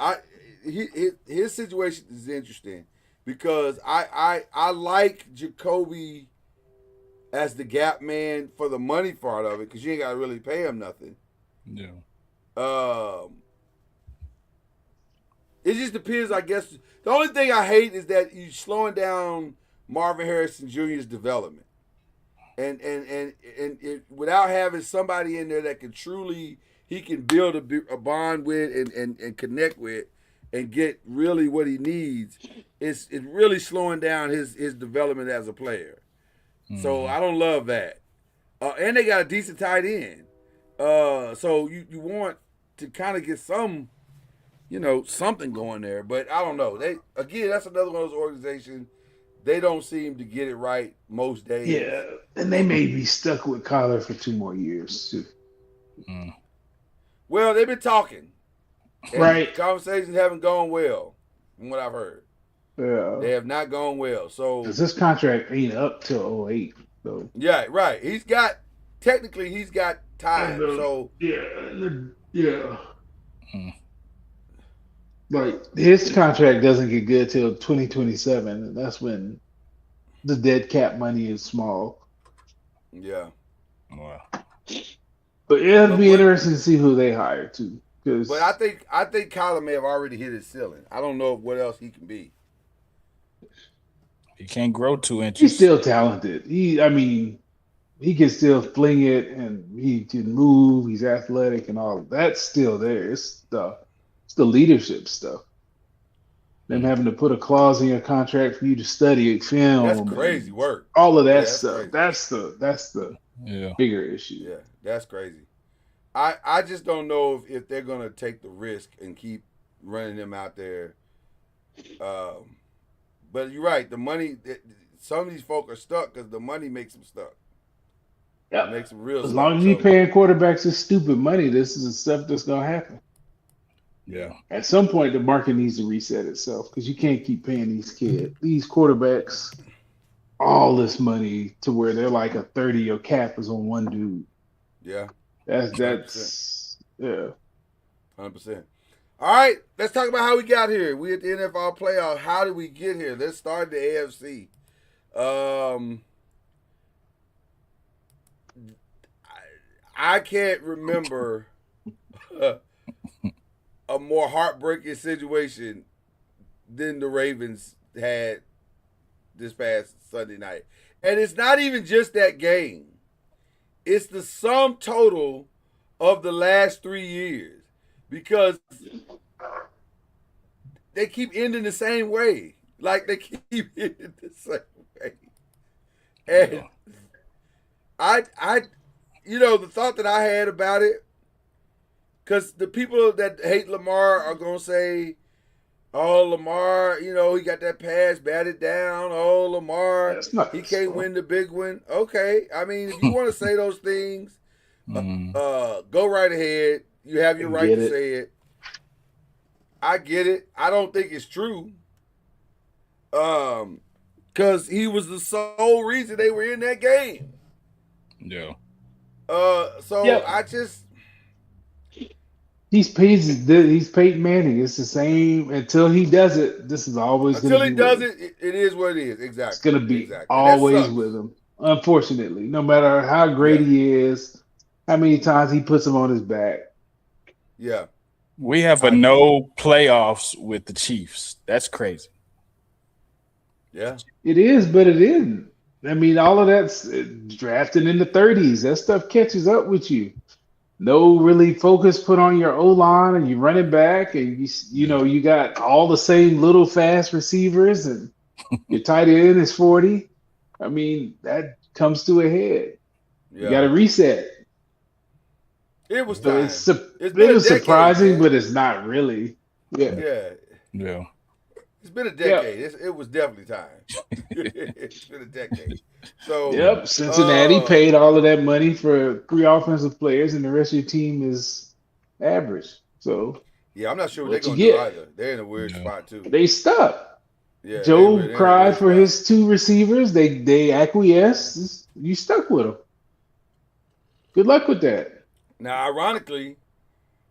His situation is interesting because I like Jacoby as the gap man for the money part of it because you ain't got to really pay him nothing. Yeah. It just depends, I guess. The only thing I hate is that you're slowing down Marvin Harrison Jr.'s development, and without having somebody in there that can truly he can build a bond with and connect with, and get really what he needs. It's really slowing down his development as a player. Mm-hmm. So I don't love that. And they got a decent tight end. So you want to kind of get some. Something going there, but I don't know. That's another one of those organizations. They don't seem to get it right most days. Yeah, and they may be stuck with Kyler for 2 more years too. Mm. Well, they've been talking, right? Conversations haven't gone well, from what I've heard. Yeah, they have not gone well. So because this contract ain't up till 08. So yeah, right. He's got time. So yeah. Hmm. Like his contract doesn't get good till 2027, and that's when the dead cap money is small. Yeah. Wow. But it'll be interesting to see who they hire too. But I think Kyler may have already hit his ceiling. I don't know what else he can be. He can't grow 2 inches. He's still talented. He can still fling it, and he can move. He's athletic and all. That's still there. It's the leadership stuff. Them having to put a clause in your contract for you to study film. That's crazy work. All of that stuff. That's the bigger issue. Yeah, that's crazy. I just don't know if they're gonna take the risk and keep running them out there. But you're right. The money. Some of these folk are stuck because the money makes them stuck. Yeah, makes them real. As long as you're paying quarterbacks this stupid money, this is the stuff that's gonna happen. Yeah. At some point, the market needs to reset itself because you can't keep paying these quarterbacks all this money to where they're like a 30-year cap is on one dude. Yeah. That's 100%. All right, let's talk about how we got here. We at the NFL playoff. How did we get here? Let's start the AFC. I can't remember a more heartbreaking situation than the Ravens had this past Sunday night. And it's not even just that game. It's the sum total of the last 3 years. Because they keep ending the same way. Like they keep ending the same way. And I the thought that I had about it, because the people that hate Lamar are going to say, oh, Lamar, he got that pass batted down. Oh, Lamar, he can't win the big one. Okay. I mean, if you want to say those things, go right ahead. You have your right to say it. I get it. I don't think it's true. Because he was the sole reason they were in that game. Yeah. I just... He's Peyton Manning. It's the same until he does it. This is always Until going he to be does with him. it is what it is. Exactly. It's going to be exactly. And that always sucks. with him. Unfortunately, no matter how great he is, how many times he puts him on his back. Yeah. We have a no playoffs with the Chiefs. That's crazy. Yeah. It is, but it isn't. I mean, all of that's drafting in the 30s. That stuff catches up with you. No really focus put on your O-line, and you run it back, and you got all the same little fast receivers, and your tight end is 40. I mean, that comes to a head. Yeah. You got to reset. It was So time. it was surprising, but it's not really. Yeah. Yeah. It's been a decade. It was definitely time. It's been a decade. So Cincinnati paid all of that money for 3 offensive players, and the rest of your team is average. So yeah, I'm not sure what they're you going to do get. either. They're in a weird spot too. They stuck. Yeah, Joe cried for his 2 receivers. They acquiesced. You stuck with them. Good luck with that. Now, ironically,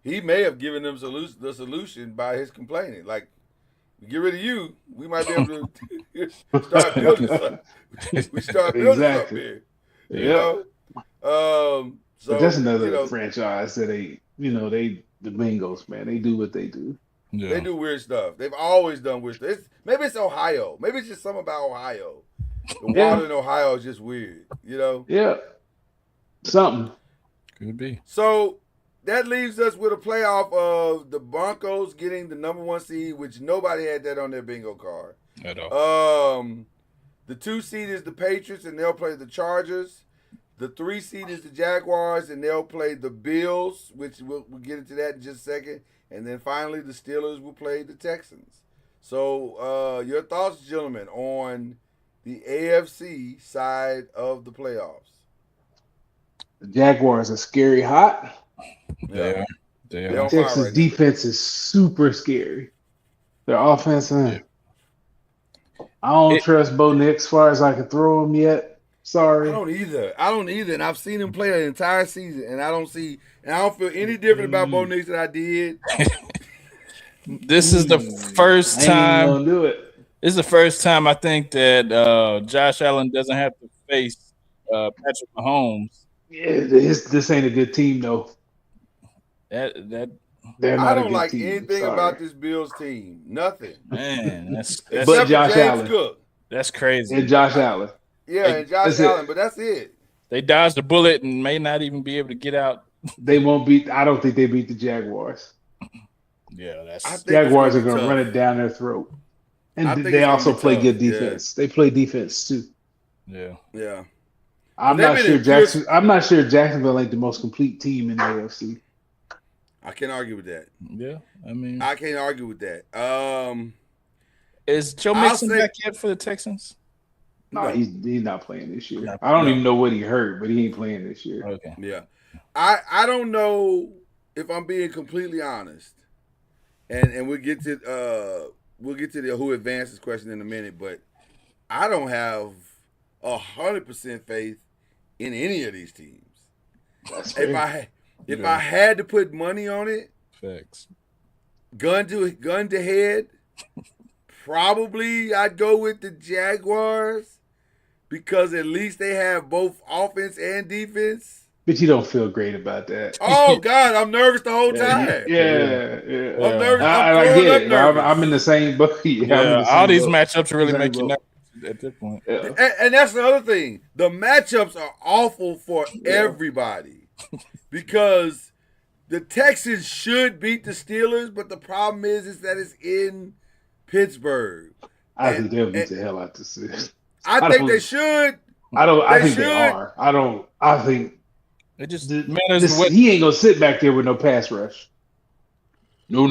he may have given them the solution by his complaining. Like, get rid of you, we might be able to start building something. We start building something here. You know? So but that's another franchise that the Bengals, man, they do what they do. Yeah. They do weird stuff. They've always done weird stuff. Maybe it's Ohio. Maybe it's just something about Ohio. The water in Ohio is just weird, you know? Yeah. Something. Could be. So that leaves us with a playoff of the Broncos getting the number 1 seed, which nobody had that on their bingo card. At all. The 2 seed is the Patriots, and they'll play the Chargers. The 3 seed is the Jaguars, and they'll play the Bills, which we'll get into that in just a second. And then finally, the Steelers will play the Texans. So your thoughts, gentlemen, on the AFC side of the playoffs? The Jaguars are scary hot. They are. Texas defense is super scary. Their offense, I don't trust Bo Nix as far as I can throw him yet. Sorry. I don't either. And I've seen him play the entire season, and I don't feel any different about Bo Nix than I did. This is the first time. Gonna do it. This is the first time I think that Josh Allen doesn't have to face Patrick Mahomes. Yeah, this ain't a good team though. They're I not don't a good like team. anything Sorry. about this Bills team. Nothing. Man, that's But Josh James Allen. Cook. that's crazy. And Josh Allen. Yeah, and Josh Allen, but that's it. They dodged a bullet and may not even be able to get out. They won't beat. I don't think they beat the Jaguars. Yeah, Jaguars are going to run it down their throat, and they also play good defense. Yeah. They play defense too. Yeah. I'm not sure Jacksonville ain't the most complete team in the AFC. I can't argue with that. Yeah, I mean, I can't argue with that. Is Joe Mixon back yet for the Texans? No, he's not playing this year. I don't even know what he hurt, but he ain't playing this year. Okay. Yeah. I don't know if I'm being completely honest. And we'll get to the who advances question in a minute, but I don't have 100% faith in any of these teams. If I had to put money on it, facts. Gun to head, probably I'd go with the Jaguars because at least they have both offense and defense. But you don't feel great about that. Oh God, I'm nervous the whole time. Yeah. I'm nervous. I get it. I'm in the same boat. All these matchups really make you nervous at this point. Yeah. And that's the other thing. The matchups are awful for everybody because the Texans should beat the Steelers, but the problem is that it's in Pittsburgh. I think they'll beat the hell out the Steelers. I think they should. I think they are. I think it just matters what he ain't gonna sit back there with no pass rush. No.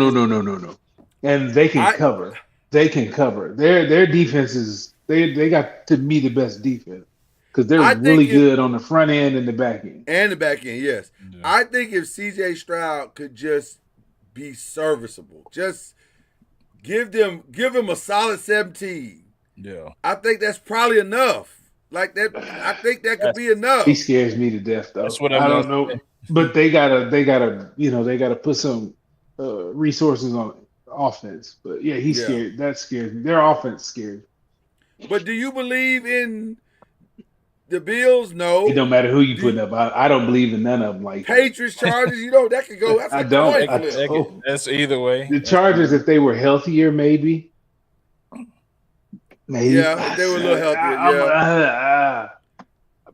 And they can cover. They can cover. Their defense is they got to me the best defense because they're really good on the front end and the back end. And the back end, yes. Yeah. I think if C.J. Stroud could just be serviceable, just give him a solid 17. Yeah, I think that's probably enough. Like that, I think that could be enough. He scares me to death, though. That's what I don't know. But they gotta put some resources on offense. But yeah, he's Yeah. scared. That scares me. Their offense scared. But do you believe in the Bills? No. It don't matter who you put up. I don't believe in none of them. Like Patriots, Chargers, that could go. That's I a don't. coin I flip. don't. That's either way. The Chargers, if they were healthier, maybe. Yeah, if they were a little healthier. Yeah.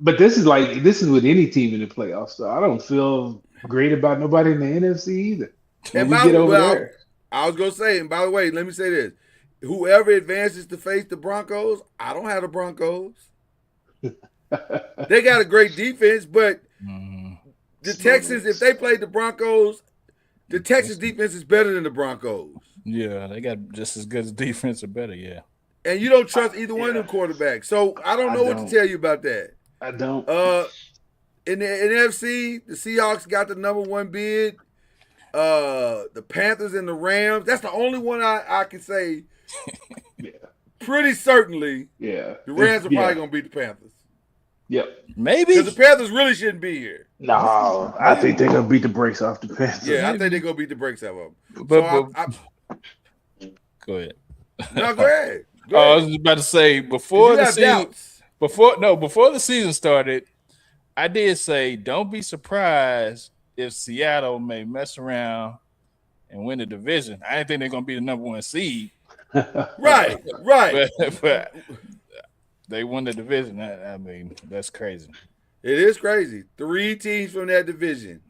But this is with any team in the playoffs. So I don't feel great about nobody in the NFC either. When And we by get the over way, there. I was gonna say, and by the way, let me say this: whoever advances to face the Broncos, I don't have the Broncos. They got a great defense, but the Texans, if they played the Broncos, the Texans defense is better than the Broncos. Yeah, they got just as good as defense or better. Yeah. And you don't trust either one of them quarterbacks. So I don't know what to tell you about that. I don't. In the NFC, the Seahawks got the #1 bid. The Panthers and the Rams. That's the only one I can say Yeah. pretty certainly Yeah. the Rams are probably going to beat the Panthers. Yep. Maybe. Because the Panthers really shouldn't be here. No, I think they're gonna beat the brakes off the Panthers. Yeah, I think they're going to beat the brakes out of them. But, So go ahead. no, go ahead. Go I ahead. was about to say You before the have season. doubts. Before the season started, I did say don't be surprised if Seattle may mess around and win the division. I didn't think they're gonna be the #1 seed, Right. but they won the division. I mean, that's crazy. It is crazy. 3 teams from that division,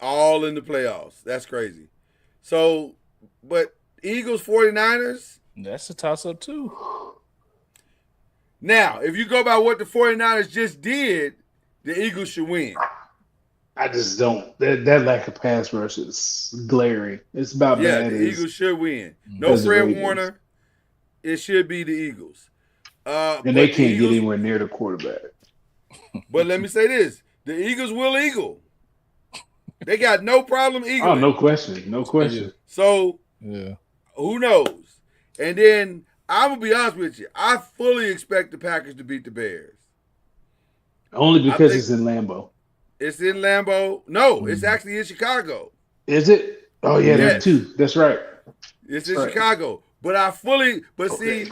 all in the playoffs. That's crazy. So, but Eagles, 49ers. That's a toss up too. Now, if you go by what the 49ers just did, the Eagles should win. I just don't. That lack of pass rush is glaring. It's about Yeah, bad. the as- Eagles should win. No Because of Fred Ravens. Warner. It should be the Eagles. and they but the can't get Eagles- anywhere near the quarterback. But let me say this: the Eagles will eagle. They got no problem eagling. Oh, no question. No question. So Yeah. who knows? And then I'm gonna be honest with you. I fully expect the Packers to beat the Bears. Only because think- it's in Lambeau. It's in Lambeau. No, it's actually in Chicago. Is it? Oh, yeah, Yes. there's 2. That's right. It's in Right. Chicago. But I fully. But see,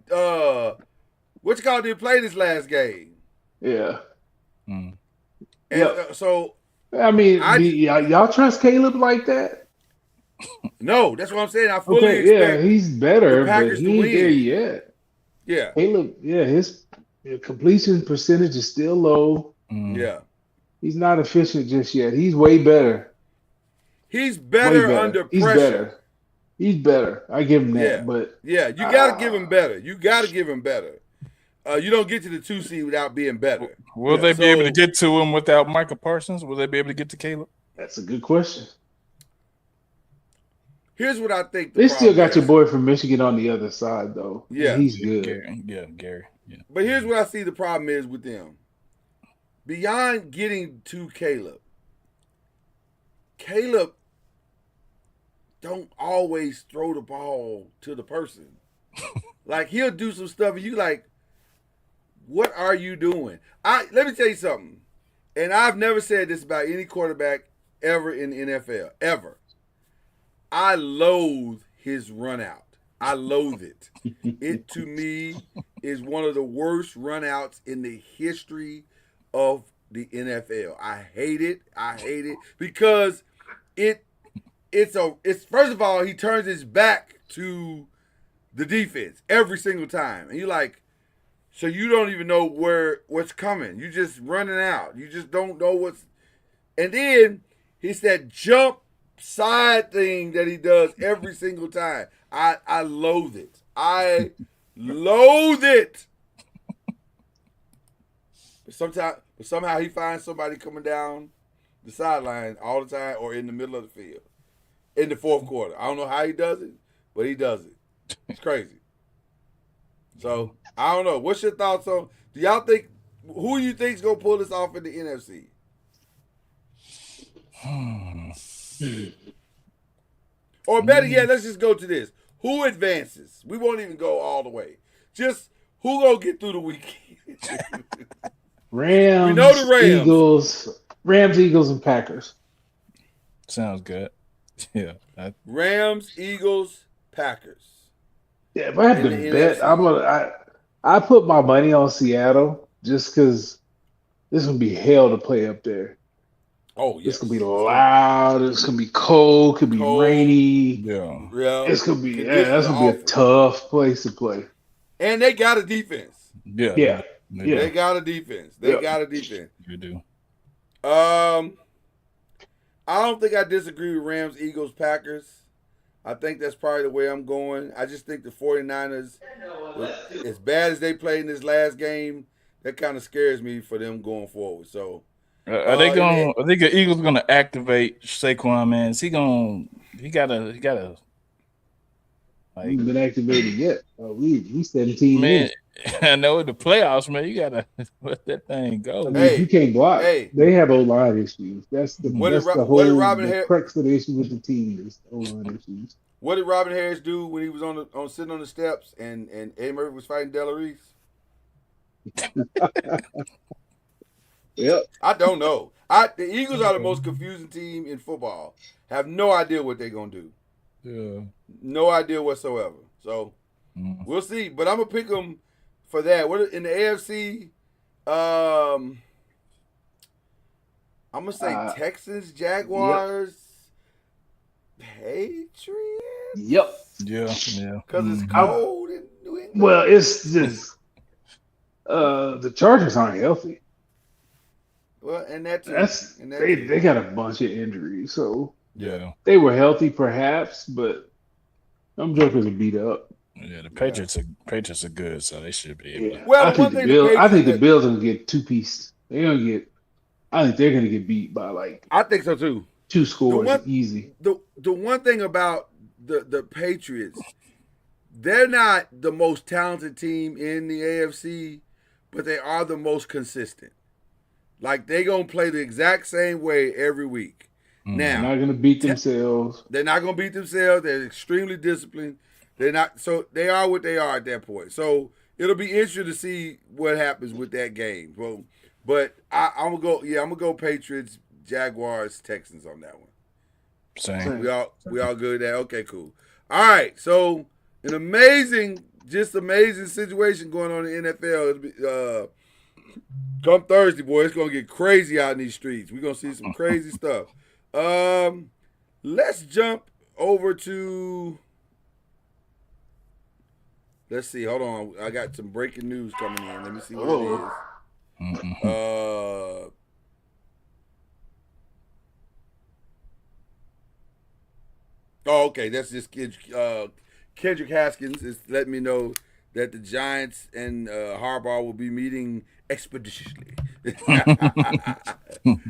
what you call? Did play this last game. Yeah. Mm. And Yep. so I mean, I- y'all trust Caleb like that? no, that's what I'm saying. I fully Okay, yeah, expect. he's better, the but Packers to he ain't win. there yet. Yeah, Caleb, yeah, his completion percentage is still low. Mm. yeah. He's not efficient just yet. He's way better. He's Way better under He's pressure. better. He's better. I give him that. Yeah. But Yeah, you got to give him better. You got to give him better. You don't get to the 2 seed without being better. Will Yeah, they be able to so- get to him without Michael Parsons? Will they be able to get to Caleb? that's a good question. Here's what I think. The They still problem got your is. boy from Michigan on the other side, though. Yeah. He's good. Gary. Yeah, Gary. Yeah. But here's what I see the problem is with them. Beyond getting to Caleb don't always throw the ball to the person. Like he'll do some stuff and you like, what are you doing? Let me tell you something. And I've never said this about any quarterback ever in the NFL. Ever. I loathe his run out. I loathe it. It to me is one of the worst runouts in the history of the NFL. I hate it. I hate it because it's first of all, he turns his back to the defense every single time. And you're like, so you don't even know what's coming. You just running out. You just don't know what's, and then it's that jump side thing that he does every single time. I loathe it. I loathe it. But somehow he finds somebody coming down the sideline all the time or in the middle of the field in the fourth quarter. I don't know how he does it, but he does it. It's crazy. So I don't know. What's your thoughts on? Do y'all think who you think's gonna pull this off in the NFC? Or better yet, let's just go to this. Who advances? We won't even go all the way. Just who gonna get through the weekend? Rams, We know the Rams. Eagles, and Packers. Sounds good. Yeah. Rams, Eagles, Packers. Yeah, if I had In to the bet, NFC. I put my money on Seattle just because this gonna be hell to play up there. Oh, yes. It's gonna be loud. It's gonna be cold. Could be Cold. rainy. Yeah. Yeah. It's gonna be Conditions that's are gonna be a awful. tough place to play. And they got a defense. Yeah. Yeah. They Yeah. They got a defense. They Yeah. got a defense. You do. I don't think I disagree with Rams, Eagles, Packers. I think that's probably the way I'm going. I just think the 49ers, as bad as they played in this last game, that kind of scares me for them going forward. So, Are they going? I think the Eagles going to activate Saquon. Man, is he going? He gotta. We ain't been activated yet. We 17 Man, in. I know in the playoffs, man, you gotta let that thing go. I mean, Hey, if you can't block, hey. they have O-line issues. That's the What did whole Robin Harris- crux of the issue with the team is O-line issues. What did Robin Harris do when he was sitting on the steps and Eddie Murphy was fighting Della Reese? Yep. I don't know. The Eagles are the most confusing team in football. Have no idea what they're gonna do. Yeah. No idea whatsoever. So we'll see. But I'm gonna pick them for that. What in the AFC? I'm gonna say Texans, Jaguars, Patriots. Yep. Yeah. Because it's cold in New England. Well, it's just the Chargers aren't healthy. Well, and that too. They got a bunch of injuries, so Yeah. they were healthy perhaps, but them jokers are beat up. Yeah. The Patriots are good, so they should be able to. Well, I the think one the thing Bills. I think the Patriots- Bills are gonna get two-pieced. I think they're gonna get beat by like I think so too. 2 scores one- easy. The one thing about the Patriots, they're not the most talented team in the AFC, but they are the most consistent. Like they gonna play the exact same way every week. They're Now not gonna beat themselves. they're not gonna beat themselves. They're extremely disciplined. They're not so they are what they are at that point. So it'll be interesting to see what happens with that game. Well, but I'm gonna go Patriots, Jaguars, Texans on that one. Same. We all good there. Okay, cool. All right, so an amazing situation going on in the NFL. Come Thursday, boy, it's gonna get crazy out in these streets. We're gonna see some crazy stuff. Let's jump over to. Let's see. Hold on. I got some breaking news coming in. Let me see what it is. Oh, okay. That's just Kendrick Haskins is letting me know that the Giants and Harbaugh will be meeting expeditiously.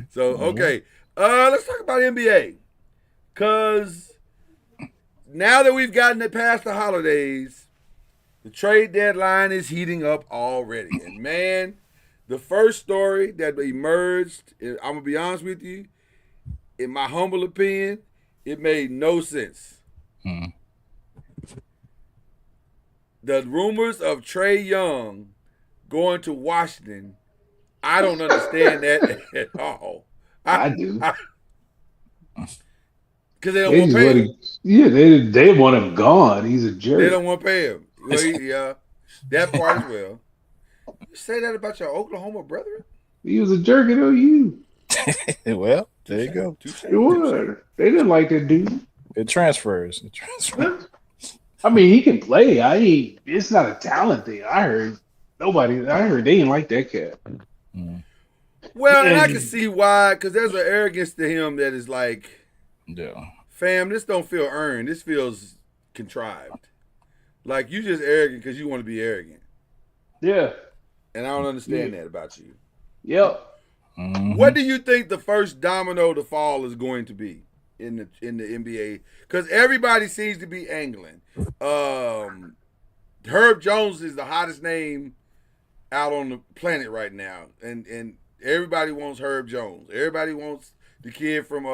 So, okay. Let's talk about NBA. Because now that we've gotten it past the holidays, the trade deadline is heating up already. And, man, the first story that emerged, I'm going to be honest with you, in my humble opinion, it made no sense. The rumors of Trae Young going to Washington, I don't understand that at all. I do. Because they don't want to pay him. Yeah, they want him gone. He's a jerk. They don't want to pay him. Well, yeah, that part as well. You say that about your Oklahoma brethren? He was a jerk at OU. Well, there you go. It was. They didn't like that dude. It transfers. I mean, he can play. It's not a talent thing. I heard they didn't like that cat. Well, and I can see why, because there's an arrogance to him that is like, Yeah. fam, this don't feel earned. This feels contrived. Like, you just arrogant because you want to be arrogant. Yeah. And I don't understand that about you. Yep. What do you think the first domino to fall is going to be in the NBA? Because everybody seems to be angling. Herb Jones is the hottest name out on the planet right now, and everybody wants Herb Jones. Everybody wants the kid from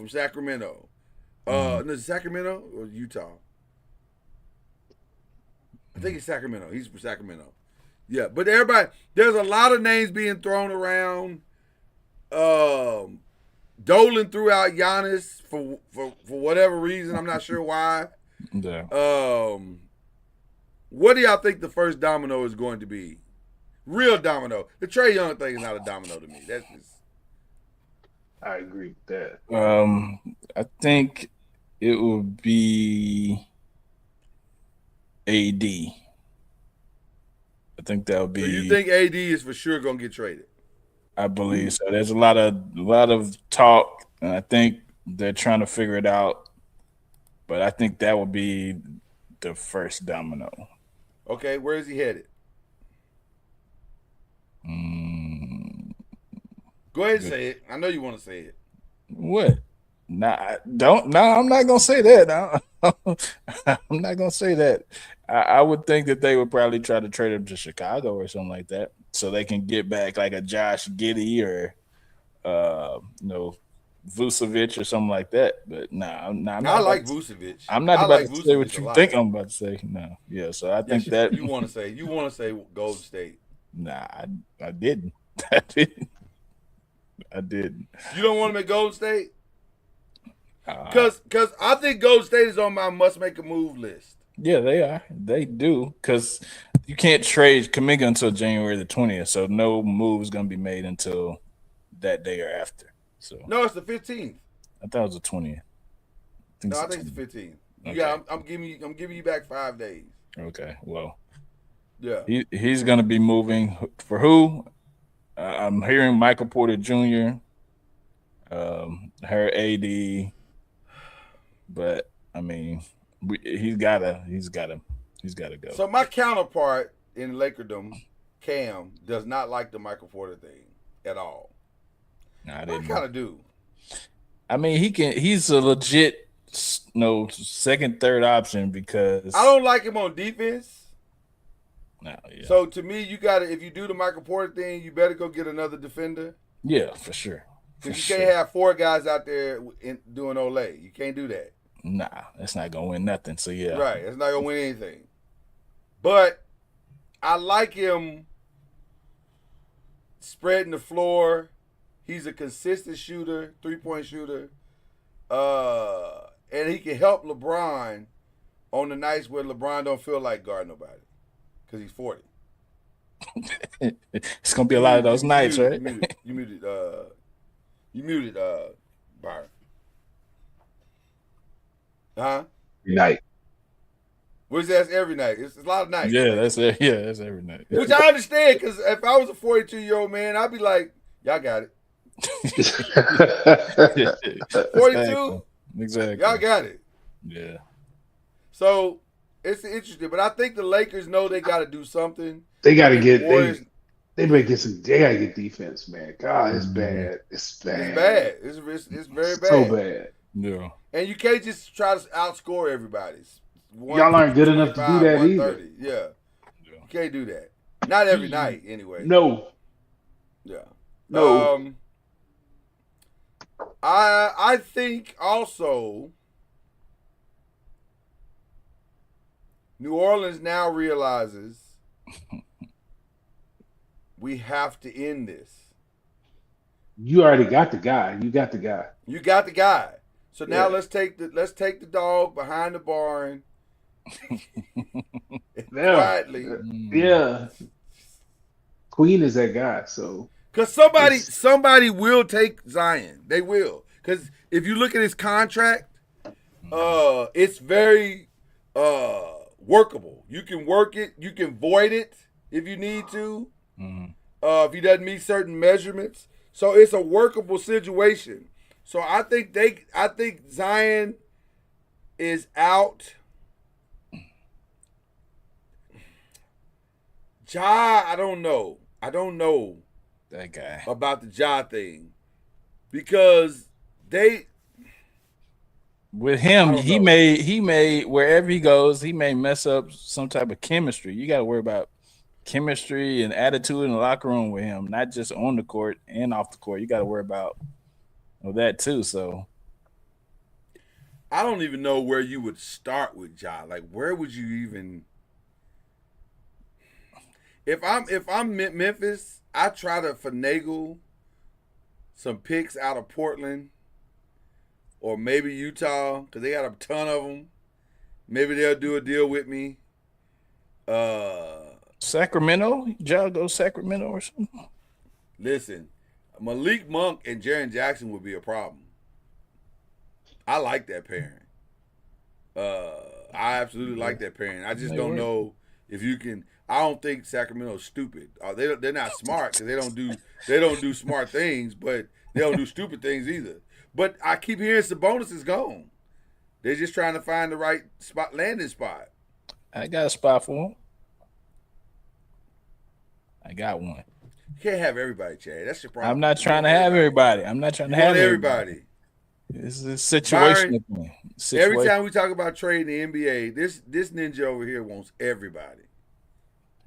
Sacramento. No, is it Sacramento or Utah? I think it's Sacramento. He's from Sacramento. Yeah, but everybody, there's a lot of names being thrown around. Dolan threw out Giannis for whatever reason. I'm not sure why. Yeah. What do y'all think the first domino is going to be? Real domino. The Trae Young thing is not a domino to me. That's just. I agree with that. I think it would be AD. I think that would be. So you think AD is for sure going to get traded? I believe so. There's a lot of talk, and I think they're trying to figure it out. But I think that would be the first domino. Okay, where is he headed? Go ahead and say it. I know you want to say it. What? Nah, don't. Nah, I'm not gonna say that. I'm not gonna say that. I would think that they would probably try to trade him to Chicago or something like that, so they can get back like a Josh Giddey or, Vucevic or something like that. But nah, I like Vucevic. I'm not about to say what you think I'm about to say. No, yeah. So I think that you want to say Golden State. Nah, I didn't. I didn't. You don't want him at Golden State? Because I think Golden State is on my must make a move list. Yeah, they are. They do. Because you can't trade Kuminga until January the 20th. So no move is going to be made until that day or after. So no, it's the 15th. I thought it was the 20th. I think it's the 15th. Okay. Yeah, I'm giving you back 5 days. Okay, well. Yeah. He's going to be moving for who? I'm hearing Michael Porter Jr., her AD, but I mean, he's gotta go. So my counterpart in Lakerdom, Cam, does not like the Michael Porter thing at all. Nah, I kind of do. I mean, he's a legit second, third option because I don't like him on defense. No, yeah. So to me, you gotta, if you do the Michael Porter thing, you better go get another defender. Yeah, for sure. Because you can't have 4 guys out there doing Olay. You can't do that. Nah, that's not gonna win nothing. So yeah, right, it's not gonna win anything. But I like him spreading the floor. He's a consistent shooter, 3-point shooter, and he can help LeBron on the nights where LeBron don't feel like guarding nobody. Because he's 40. It's gonna be a lot of those nights, right? You muted Byron. Huh? Every night. Which that's every night. It's a lot of nights. Yeah, that's every night. Which I understand, because if I was a 42-year-old man, I'd be like, y'all got it. 42? Exactly. Y'all got it. Yeah. So it's interesting, but I think the Lakers know they got to do something. They got to get they better get some. They got to get defense, man. God, it's bad. It's bad. It's bad. It's very bad. So bad. Yeah. And you can't just try to outscore everybody. Y'all aren't good enough to do that either. Yeah. You can't do that. Not every night, anyway. No. Yeah. No. I think also New Orleans now realizes we have to end this. You already got the guy. You got the guy. You got the guy. So now let's take the dog behind the barn. Quietly. Yeah. Queen is that guy, so because somebody will take Zion. They will. Because if you look at his contract, it's very workable. You can work it. You can void it if you need to. If he doesn't meet certain measurements. So it's a workable situation. So I think Zion is out. Ja, I don't know that guy about the Ja thing because with him he may wherever he goes he may mess up some type of chemistry. You got to worry about chemistry and attitude in the locker room with him, not just on the court and off the court. You got to worry about that too. So I don't even know where you would start with Ja. Like, where would you even? If I'm Memphis, I try to finagle some picks out of Portland or maybe Utah because they got a ton of them. Maybe they'll do a deal with me. Sacramento, y'all go Sacramento or something. Listen, Malik Monk and Jaren Jackson would be a problem. I like that pairing. I absolutely like that pairing. I just don't know if you can. I don't think Sacramento's stupid. They're not smart because they don't do smart things, but they don't do stupid things either. But I keep hearing Sabonis is gone. They're just trying to find the right landing spot. I got a spot for him. I got one. You can't have everybody, Chad. That's your problem. I'm not trying to have everybody. I'm not trying to have everybody. This is a situational thing. Every time we talk about trading the NBA, this ninja over here wants everybody.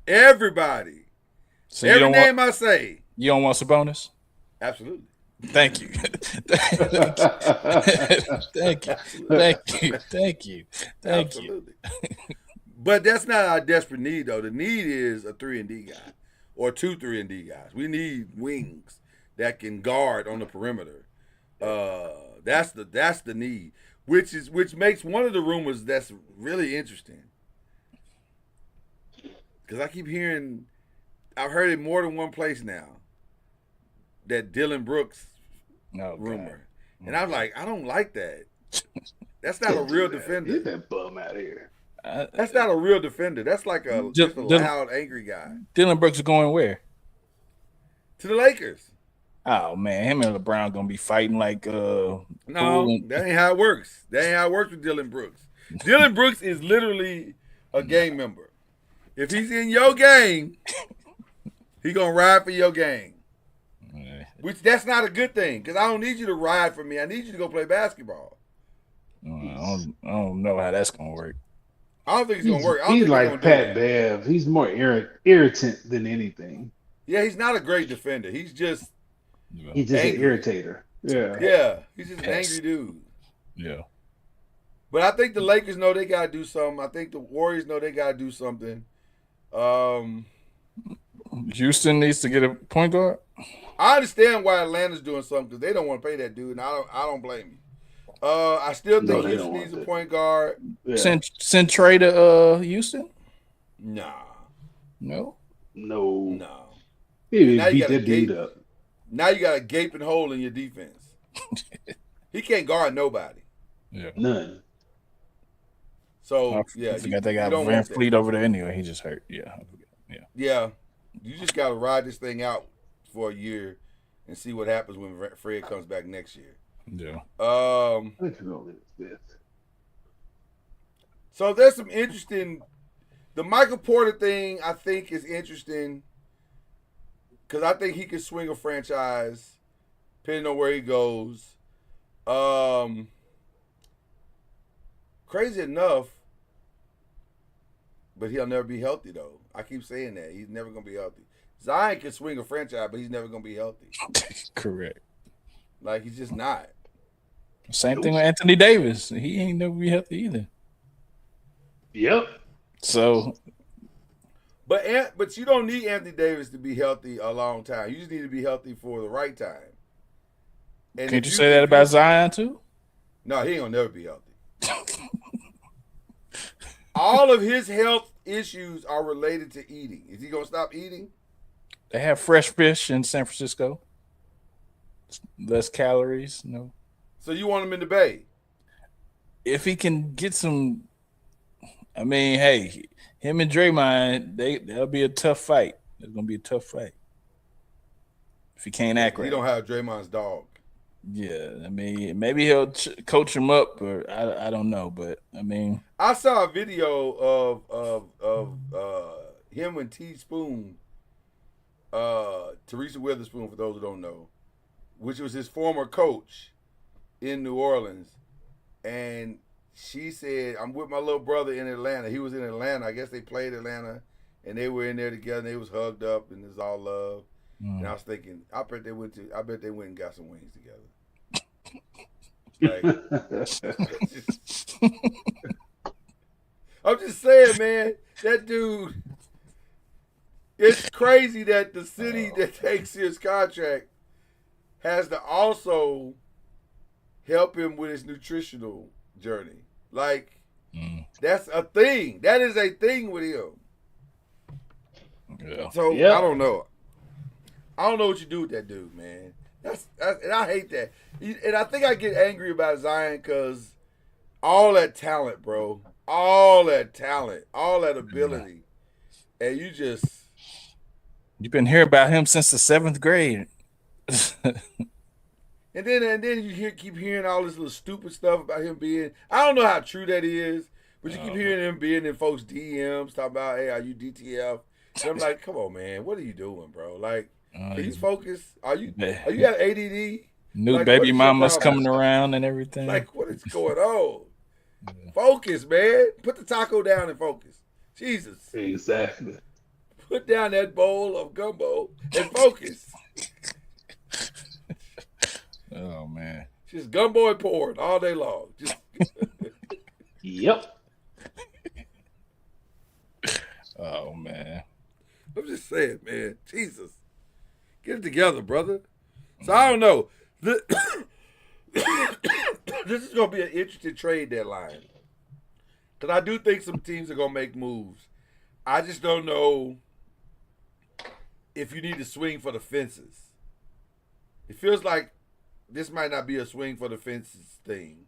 Everybody. So every name I say. You don't want Sabonis? Absolutely. Thank you. Thank you. Absolutely. But that's not our desperate need, though. The need is a 3-and-D guy or 2 3-and-D guys. We need wings that can guard on the perimeter. That's the need, which makes one of the rumors that's really interesting. Because I keep hearing, I've heard it more than one place now, that Dylan Brooks rumor. And I'm like, I don't like that. That's not a real defender. Get that bum out of here. That's not a real defender. That's like just a loud, angry guy. Dylan Brooks is going where? To the Lakers. Oh man, him and LeBron gonna be fighting like No, that ain't how it works. That ain't how it works with Dylan Brooks. Dylan Brooks is literally a gang member. If he's in your gang, he gonna ride for your gang. Which that's not a good thing, because I don't need you to ride for me. I need you to go play basketball. I don't know how that's gonna work. I don't think it's gonna work. He's like Pat Bev. He's more irritant than anything. Yeah, he's not a great defender. He's just an irritator. Yeah, he's just an angry dude. Yeah. But I think the Lakers know they gotta do something. I think the Warriors know they gotta do something. Houston needs to get a point guard. I understand why Atlanta's doing something because they don't want to pay that dude, and I don't blame you. I still think Houston needs a point guard. Yeah. Send Trey to Houston? Nah. No. He beat that dude up. Now you got a gaping hole in your defense. He can't guard nobody. Yeah. None. So I forgot they got Van Fleet over there anyway. He just hurt. Yeah. You just got to ride this thing out for a year and see what happens when Fred comes back next year. Yeah. So there's some interesting. The Michael Porter thing I think is interesting because I think he could swing a franchise depending on where he goes. Crazy enough, but he'll never be healthy though. I keep saying that he's never gonna be healthy. Zion can swing a franchise, but he's never gonna be healthy. Correct. Like he's just not. Same thing with Anthony Davis. He ain't never be healthy either. Yep. So, but you don't need Anthony Davis to be healthy a long time. You just need to be healthy for the right time. And can't you say that about Zion too? No, he ain't gonna never be healthy. All of his health issues are related to eating. Is he gonna stop eating? They have fresh fish in San Francisco. Less calories, no. So you want him in the Bay? If he can get some, I mean, hey, him and Draymond, that'll be a tough fight. It's gonna be a tough fight if he can't act right. He don't have Draymond's dog. Yeah, I mean, maybe he'll coach him up, or I don't know, but I mean, I saw a video of him and Teaspoon, Teresa Witherspoon, for those who don't know, which was his former coach in New Orleans, and she said, "I'm with my little brother in Atlanta." He was in Atlanta. I guess they played Atlanta, and they were in there together. And they was hugged up, and it's all love. And I was thinking, I bet they went and got some wings together. Like, I'm just saying, man, that dude, It's crazy that the city that takes his contract has to also help him with his nutritional journey. Like, that's a thing. That is a thing with him. Yeah. So I don't know. I don't know what you do with that dude, man. That's and I hate that. And I think I get angry about Zion because all that talent, bro, all that talent, all that ability, and you've been hearing about him since the 7th grade. and then you keep hearing all this little stupid stuff about him being. I don't know how true that is, but you keep hearing him being in folks' DMs talking about, "Hey, are you DTF?" And I'm like, come on, man, what are you doing, bro? Like, he's focused. Are you got ADD? New like, baby mamas coming around and everything. Like, what is going on? Focus, man. Put the taco down and focus. Jesus. Exactly. Put down that bowl of gumbo and focus. Oh man. Just gumbo and porn all day long. Just Yep. Oh man. I'm just saying, man. Jesus. Get it together, brother. So I don't know. This is going to be an interesting trade deadline. Because I do think some teams are going to make moves. I just don't know if you need to swing for the fences. It feels like this might not be a swing for the fences thing.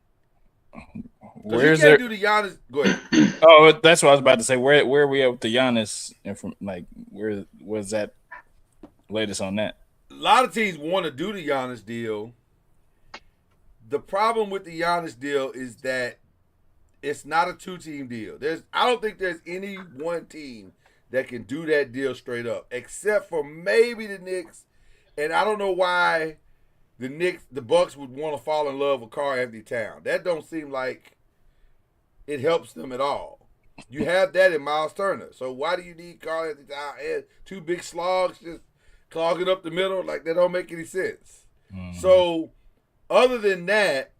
Where's there? Do the Giannis? Go ahead. Oh, that's what I was about to say. Where are we at with the Giannis? Like, where was that latest on that? A lot of teams want to do the Giannis deal. The problem with the Giannis deal is that it's not a 2-team deal. I don't think there's any one team that can do that deal straight up, except for maybe the Knicks. And I don't know why the Bucks would want to fall in love with Karl-Anthony Towns. That don't seem like it helps them at all. You have that in Miles Turner. So why do you need Karl-Anthony Towns and 2 big slogs just clogging up the middle? Like, that don't make any sense. So other than that,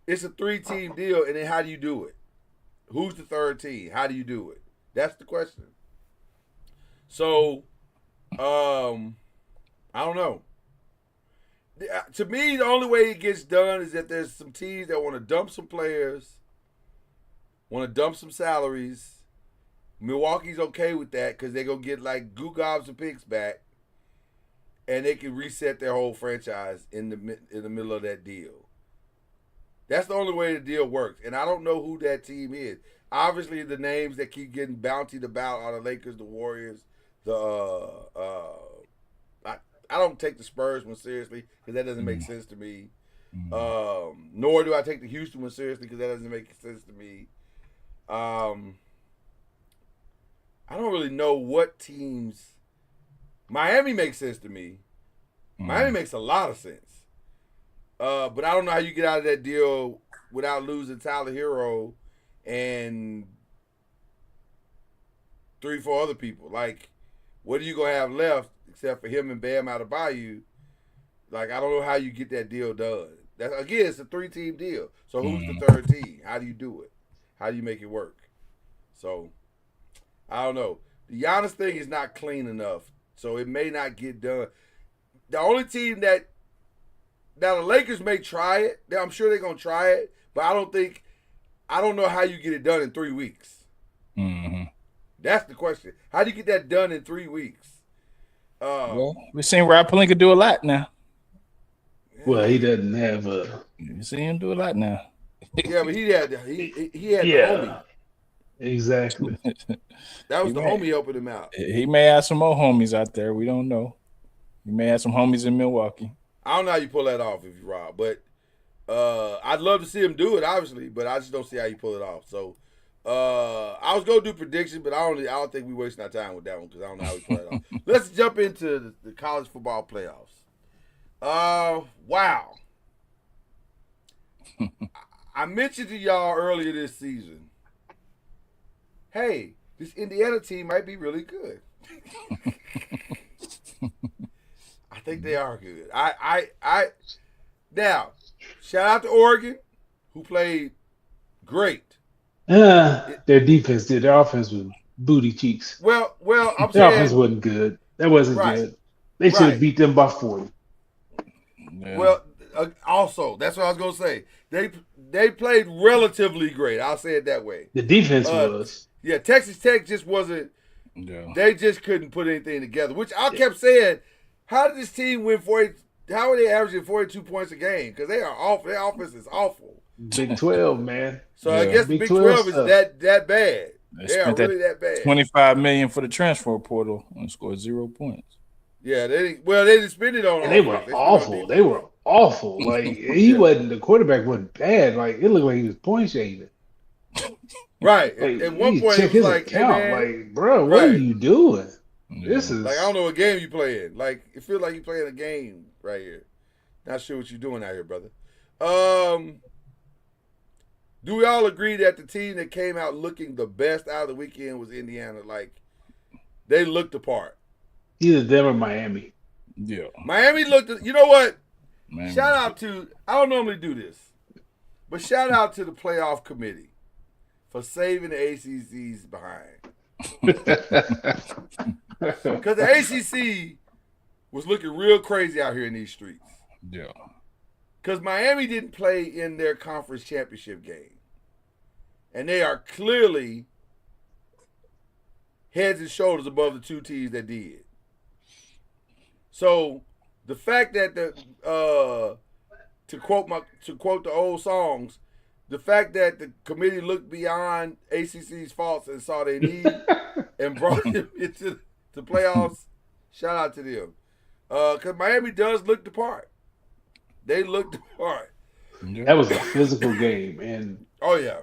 it's a 3-team deal, and then how do you do it? Who's the third team? How do you do it? That's the question. So, I don't know. To me, the only way it gets done is that there's some teams that want to dump some players, want to dump some salaries. Milwaukee's okay with that because they're going to get like Gugobs and picks back, and they can reset their whole franchise in the middle of that deal. That's the only way the deal works, and I don't know who that team is. Obviously, the names that keep getting bountied about are the Lakers, the Warriors, I don't take the Spurs one seriously because that doesn't make sense to me. Nor do I take the Houston one seriously because that doesn't make sense to me. I don't really know what teams. Miami makes sense to me. Miami makes a lot of sense. But I don't know how you get out of that deal without losing Tyler Hero and 3-4 other people. Like, what are you going to have left except for him and Bam Adebayo? Like, I don't know how you get that deal done. Again, it's a 3-team deal. So who's the third team? How do you do it? How do you make it work? So, I don't know. The Giannis thing is not clean enough, so it may not get done. The only team that now the Lakers may try it. I'm sure they're gonna try it, but I don't know how you get it done in 3 weeks. That's the question. How do you get that done in 3 weeks? Well, we're seeing Rob Pelinka do a lot now. Well, he doesn't have You see him do a lot now. Yeah, but he had the homie. Exactly. That was the homie helping him out. He may have some more homies out there. We don't know. He may have some homies in Milwaukee. I don't know how you pull that off if you Rob, but I'd love to see him do it, obviously, but I just don't see how you pull it off. So I was gonna do predictions, but I don't think we wasting our time with that one because I don't know how we pull it off. Let's jump into the college football playoffs. Wow. I mentioned to y'all earlier this season, hey, this Indiana team might be really good. I think they are good. Now, shout out to Oregon, who played great. Their defense did. Their offense was booty cheeks. Well, I'm Their offense saying wasn't good. That wasn't right, good. They should right. have beat them by 40. Yeah. Well, also that's what I was gonna say. They played relatively great. I'll say it that way. The defense was. Yeah, Texas Tech just wasn't. Yeah. They just couldn't put anything together. Which I kept saying, how did this team win 40? How are they averaging 42 points a game? Because they are awful. Their offense is awful. Big 12, man. So I guess the Big Big 12 is stuff. that bad. They They are spent really that bad. $25 million for the transfer portal and scored 0 points. Yeah, they didn't spend it on. And they were offense. Spent it on awful. defense. They were awful. Like he wasn't. The quarterback wasn't bad. Like it looked like he was point shaving. Right. Like, At one you point, check it his was like, hey, account. man, Like, bro, what are Right. you doing? Yeah. This is like I don't know what game you playing. Like it feels like you playing a game right here. Not sure what you're doing out here, brother. Do we all agree that the team that came out looking the best out of the weekend was Indiana? Like they looked the part. either them or Miami. Yeah. Miami looked. You know what? Man, Shout out to. I don't normally do this, but shout out to the playoff committee for saving the ACC's behind. Because the ACC was looking real crazy out here in these streets. Yeah. Because Miami didn't play in their conference championship game. And they are clearly heads and shoulders above the two teams that did. So the fact that to quote the old songs, the fact that the committee looked beyond ACC's faults and saw their need and brought them into the playoffs, shout out to them. Because Miami does look the part. They looked the part. That was a physical game, and Oh yeah.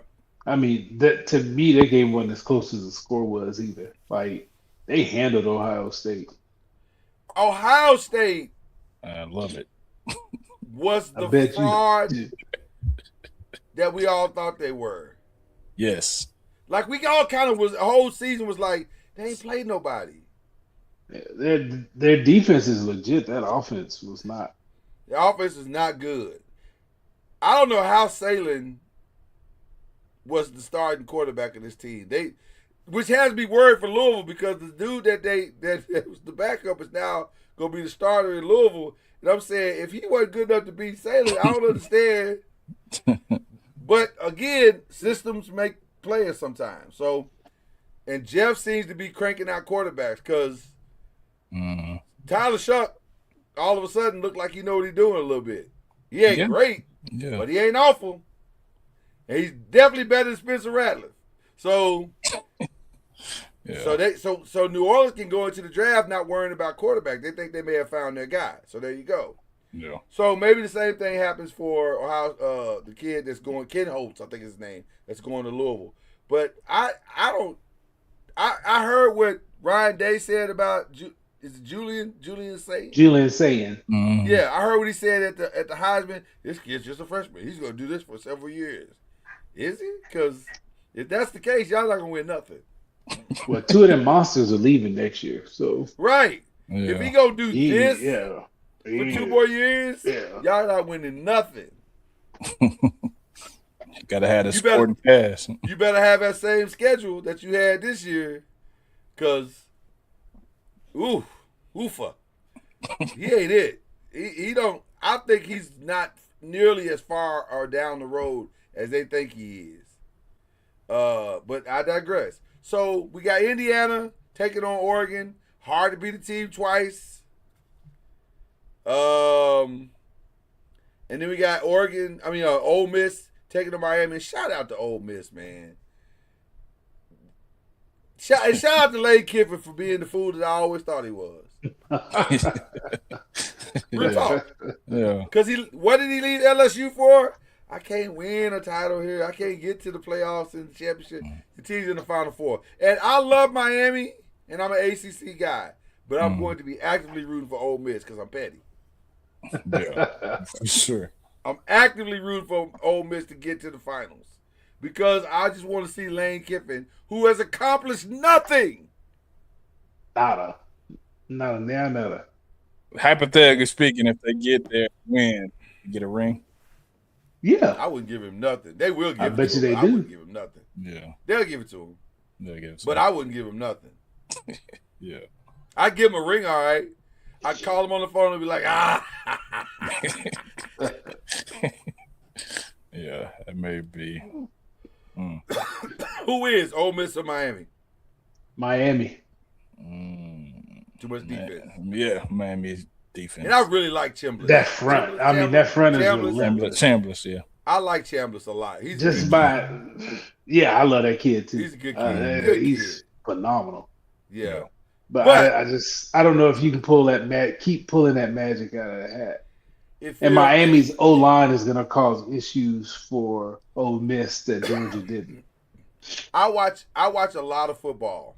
I mean, that to me, that game wasn't as close as the score was either. Like they handled Ohio State. Ohio State I love it. was I the bet fraud you. that we all thought they were. Yes. Like we all kind of was. The whole season was like they ain't played nobody. Their defense is legit. That offense was not. The offense is not good. I don't know how Salin was the starting quarterback of this team. Which has me worried for Louisville because the dude that was the backup is now gonna be the starter in Louisville. And I'm saying if he wasn't good enough to beat Salin, I don't understand. But again, systems make players sometimes. So, and Jeff seems to be cranking out quarterbacks because Tyler Shuck all of a sudden looked like he know what he's doing a little bit. He ain't great, Yeah. but he ain't awful. And he's definitely better than Spencer Rattler. So, Yeah. so New Orleans can go into the draft not worrying about quarterback. They think they may have found their guy. So there you go. Yeah. So maybe the same thing happens for Ohio, the kid that's going, Ken Holtz, I think is his name, that's going to Louisville. But I heard what Ryan Day said about is it Julian saying? Julian saying. Mhm. Yeah, I heard what he said at the Heisman. This kid's just a freshman. He's going to do this for several years. Is he? Because if that's the case, y'all not going to win nothing. Well, two of them monsters are leaving next year. So Right. Yeah. If he going to do this yeah. for 2 more years, Yeah. y'all not winning nothing. You gotta have the You better- sporting pass. You better have that same schedule that you had this year, because, oofa. He ain't it. He don't. I think he's not nearly as far or down the road as they think he is. But I digress. So we got Indiana taking on Oregon. Hard to beat a team twice. And then we got Ole Miss taking on Miami. Shout out to Ole Miss, man. Shout out to Lane Kiffin for being the fool that I always thought he was. Real talk. Yeah. Because what did he leave LSU for? I can't win a title here. I can't get to the playoffs and the championship. The team's in the Final Four. And I love Miami, and I'm an ACC guy. But I'm going to be actively rooting for Ole Miss because I'm petty. Yeah. For sure. I'm actively rooting for Ole Miss to get to the finals because I just want to see Lane Kiffin, who has accomplished nothing. Nada. Hypothetically speaking, if they get there, win, get a ring. Yeah. I wouldn't give him nothing. They will give I it bet to you him. they I do. wouldn't give him nothing. Yeah. They'll give it to him. But I wouldn't give him nothing. Yeah. I'd give him a ring, all right. I'd call him on the phone and be like, Yeah, it may be. Who is Ole Miss or Miami? Miami. Too much defense. Yeah, Miami's defense. And I really like Chambliss. That front. That front is relentless. Chambliss, yeah. I like Chambliss a lot. He's just by, I love that kid too. He's a good kid. He's phenomenal. Yeah. But I don't know if you can keep pulling that magic out of the hat. And Miami's O-line is going to cause issues for Ole Miss that Georgia didn't. I watch a lot of football.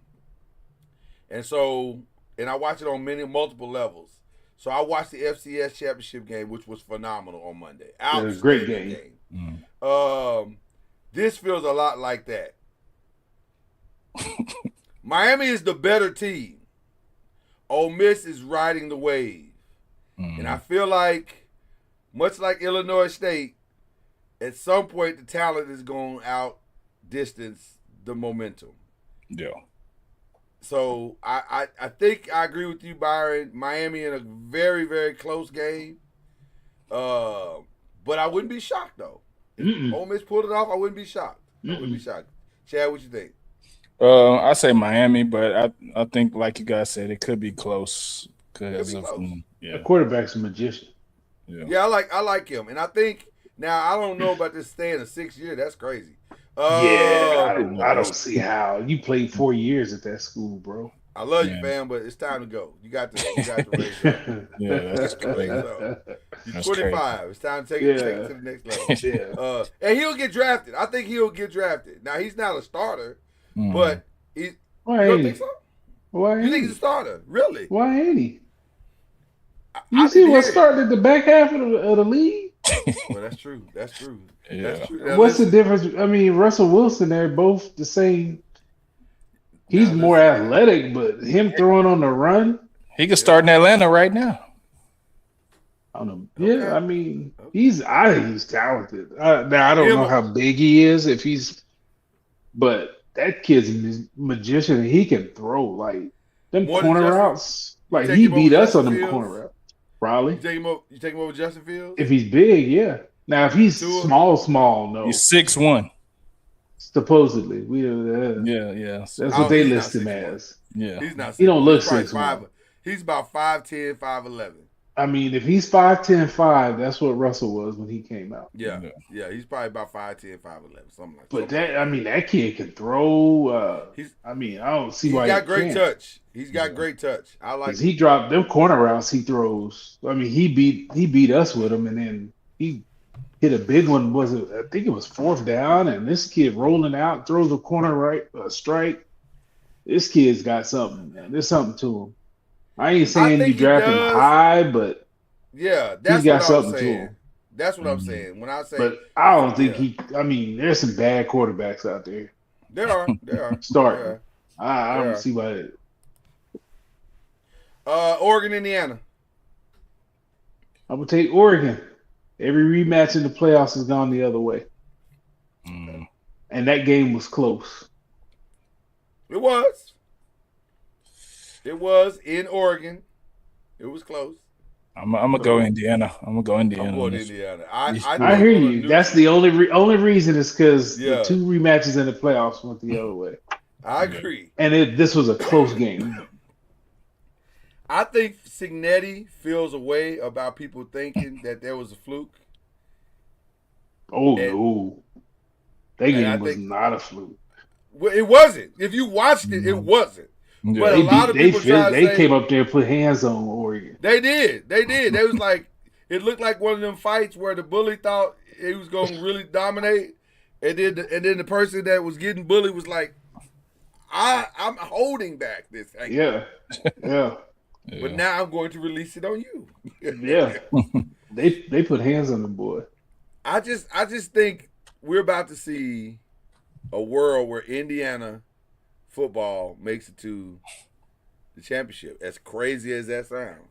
And I watch it on multiple levels. So I watched the FCS championship game, which was phenomenal on Monday. It was a great game. This feels a lot like that. Miami is the better team. Ole Miss is riding the wave. And I feel like, much like Illinois State, at some point the talent is going to outdistance the momentum. Yeah. So I think I agree with you, Byron. Miami in a very, very close game. But I wouldn't be shocked, though. If Ole Miss pulled it off, I wouldn't be shocked. I wouldn't be shocked. Chad, what you think? I say Miami, but I think, like you guys said, it could be close because of the quarterback's a magician. Yeah, I like him, and I think now I don't know about this staying a 6th year. That's crazy. I don't see how. You played 4 years at that school, bro. I love you, fam, but it's time to go. You got to raise up. Yeah, that's crazy. You're 25. Crazy. It's time to take it to the next level. And he'll get drafted. I think he'll get drafted. Now he's not a starter, but you don't think so? Why you think he's a starter? Really? Why ain't he? You see what's starting at the back half of the league? Well, that's true. That's true. Yeah. That's true. Now, what's the difference? I mean, Russell Wilson, they're both the same. He's more athletic, but him throwing on the run. He could start in Atlanta right now. I don't know. Yeah, I mean, I think he's talented. Now I don't know how big he is, but that kid's a magician and he can throw like them corner routes. Like he beat us on them corner routes. Probably. You take him over Justin Fields? If he's big, yeah. Now if he's small, no. He's 6'1". Supposedly, yeah. That's what they list him as. Yeah, he's not. He don't look 6'1". He's about 5'10", 5'11". I mean, if he's 5'10", 5, that's what Russell was when he came out. Yeah. He's probably about 5'10", 5'11", something like that. But that kid can throw. I don't see why he's got great touch. He's got great touch. I like. He dropped them corner routes. He throws. I mean, he beat us with them, and then he hit a big one. I think it was 4th down, and this kid rolling out throws a corner strike. This kid's got something, man. There's something to him. I ain't saying you draft him high, but that's he's got what something I'm to saying. him. That's what I'm saying. When I say, but I don't think I mean, there's some bad quarterbacks out there. There are. Starting. I don't see why. Oregon, Indiana. I'm gonna take Oregon. Every rematch in the playoffs has gone the other way, and that game was close. It was. It was in Oregon. It was close. I'm gonna go Indiana. I'm going Indiana. I hear you. That's the only reason is because the 2 rematches in the playoffs went the other way. I agree. And this was a close game. I think Cignetti feels a way about people thinking that there was a fluke. No. That game was not a fluke. Well, it wasn't. If you watched it, it wasn't. Yeah. But a lot of people they came up there and put hands on Oregon. They did. They was like, it looked like one of them fights where the bully thought he was going to really dominate, and then the person that was getting bullied was like, I'm holding back this thing. Yeah. But now I'm going to release it on you. Yeah. They put hands on the boy. I just think we're about to see a world where Indiana football makes it to the championship. As crazy as that sounds.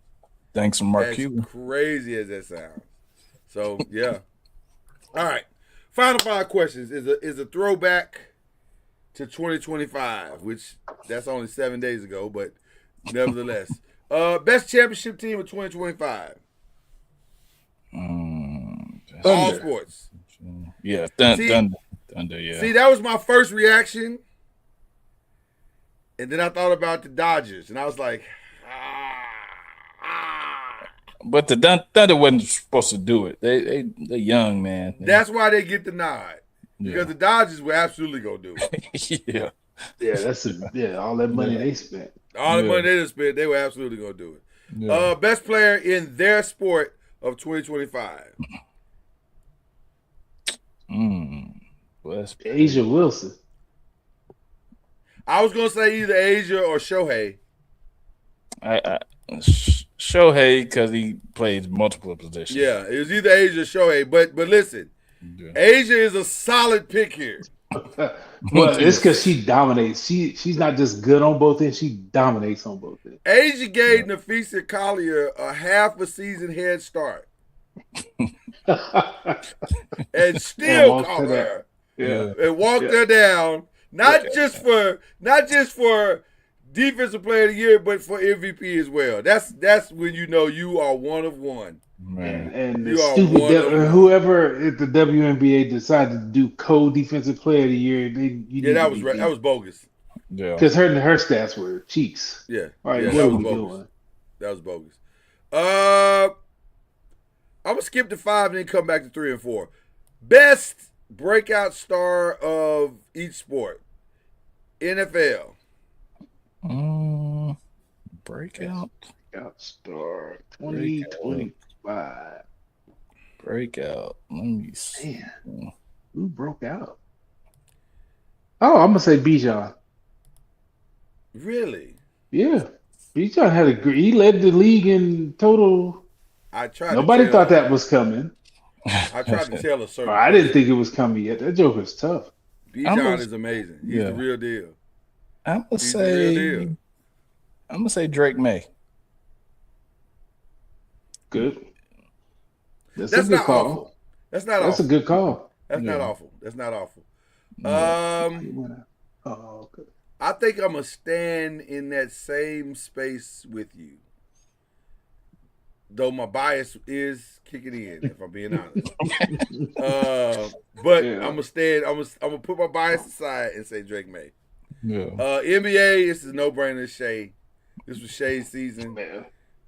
Thanks for Mark Cuban. As crazy as that sounds. So yeah. All right. Final 5 questions is a throwback to 2025, which that's only 7 days ago, but nevertheless. Best championship team of 2025. All sports. Yeah, Thunder, yeah. See, that was my first reaction. And then I thought about the Dodgers, and I was like, But the Thunder wasn't supposed to do it. They're young, man. That's why they get the nod. Because the Dodgers were absolutely going to do it. Yeah. Yeah, all that money they spent. All the money they just spent, they were absolutely going to do it. Yeah. Best player in their sport of 2025. Asia Wilson. I was going to say either Asia or Shohei. Shohei, because he plays multiple positions. Yeah, it was either Asia or Shohei. But listen, Asia is a solid pick here. Well, it's because she dominates. She's not just good on both ends. She dominates on both ends. Asia gave Nafisa Collier a half a season head start. And still caught her. Yeah. And walked her down. Not just for defensive player of the year, but for MVP as well. That's when you know you are one of one. Man. And You the are stupid one of one. whoever at the WNBA decided to do co-defensive player of the year, That was bogus. Yeah. because her stats were cheeks. Yeah. Like, Yeah, what that are was we bogus. doing? That was bogus. I'm gonna skip to 5 and then come back to 3 and 4. Best breakout star of each sport. NFL. Breakout. Star 2025. Breakout. Let me see. Man, who broke out? Oh, I'm gonna say Bijan. Really? Yeah, Bijan had he led the league in total. I tried. Nobody thought that was coming. I tried to tell a certain. I didn't think it was coming yet. That joker's tough. Bijan is amazing. He's the real deal. I'm gonna say Drake May. Good. That's a That's good not call. awful. That's not That's awful. a good call. That's not awful. That's not awful. Oh, okay. I think I'm gonna stand in that same space with you. Though my bias is kicking in, if I'm being honest. But I'm gonna stand. I'm gonna put my bias aside and say Drake May. Yeah. NBA, this is a no-brainer. Shea. This was Shea's season.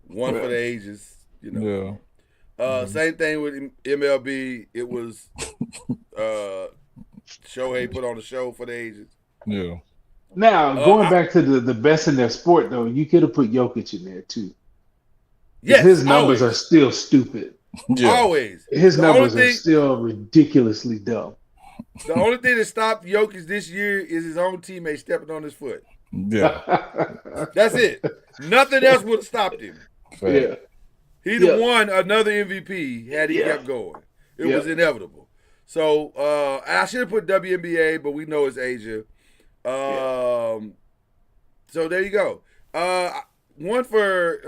One for the ages. You know. Yeah. Same thing with MLB. It was Shohei put on the show for the ages. Yeah. Now going back to the best in their sport, though, you could have put Jokic in there too. Yes, his numbers always. are still stupid. Yeah. Always. His numbers are still ridiculously dumb. The only thing that stopped Jokic this year is his own teammate stepping on his foot. Yeah. That's it. Nothing else would have stopped him. Yeah. He'd have won another MVP had he kept going. It was inevitable. So I should have put WNBA, but we know it's Asia. So there you go. One for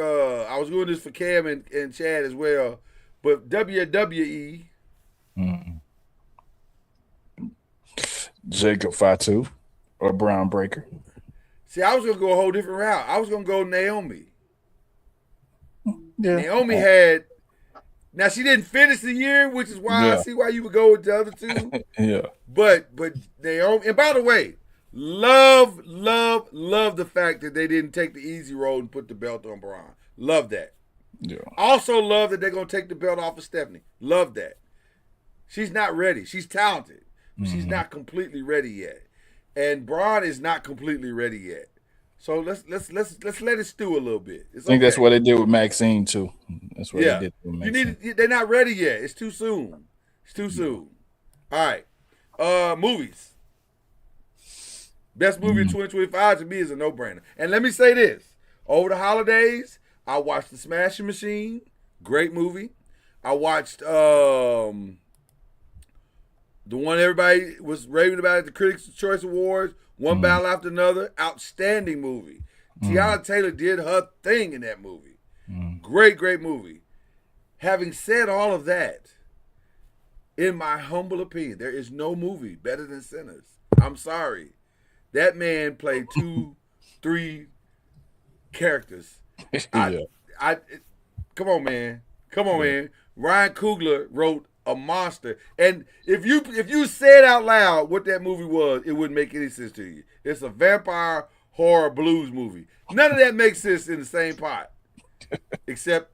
I was doing this for Cam and Chad as well, but WWE. Jacob Fatu or Brown Breaker. See, I was gonna go a whole different route. I was gonna go Naomi. Yeah. Naomi had. Now she didn't finish the year, which is why I see why you would go with the other two. Yeah. But Naomi, and by the way, love the fact that they didn't take the easy road and put the belt on Braun. Love that. Yeah. Also love that they're gonna take the belt off of Stephanie. Love that. She's not ready. She's talented, but she's not completely ready yet. And Braun is not completely ready yet. So let's let it stew a little bit. I think that's what they did with Maxine too. That's what they did with Maxine. They're not ready yet. It's too soon. It's too soon. All right. Movies. Best movie of 2025 to me is a no-brainer. And let me say this. Over the holidays, I watched The Smashing Machine. Great movie. I watched the one everybody was raving about at the Critics' Choice Awards, One Battle After Another. Outstanding movie. Tiana Taylor did her thing in that movie. Great movie. Having said all of that, in my humble opinion, there is no movie better than Sinners. I'm sorry. That man played 2, 3 characters. Yeah. Come on, man. Come on, man. Ryan Coogler wrote a monster. And if you said out loud what that movie was, it wouldn't make any sense to you. It's a vampire horror blues movie. None of that makes sense in the same pot. Except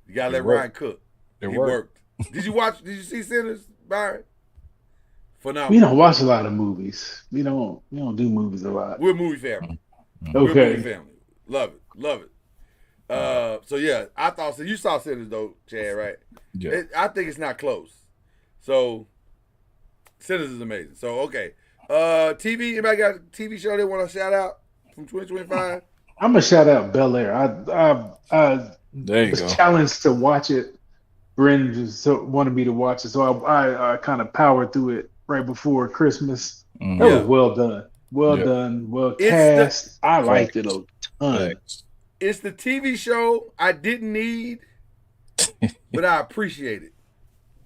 you gotta let Ryan cook. He worked. Did you see Sinners, Byron? Phenomenal. We don't watch a lot of movies. We don't do movies a lot. We're a movie family. Okay. We're a movie family. Love it. So yeah, I thought so. You saw Sinners though, Chad, right? Yeah. I think it's not close. So Sinners is amazing. So okay, TV. Anybody got a TV show they want to shout out from 2025? I'm gonna shout out Bel Air. I There you was go. challenged to watch it. Bren just wanted me to watch it, so I kind of powered through it right before Christmas. Mhm. That Yeah. was well done. Well Yeah. done. Well It's cast. I liked it a ton. Thanks. It's the TV show I didn't need, but I appreciate it.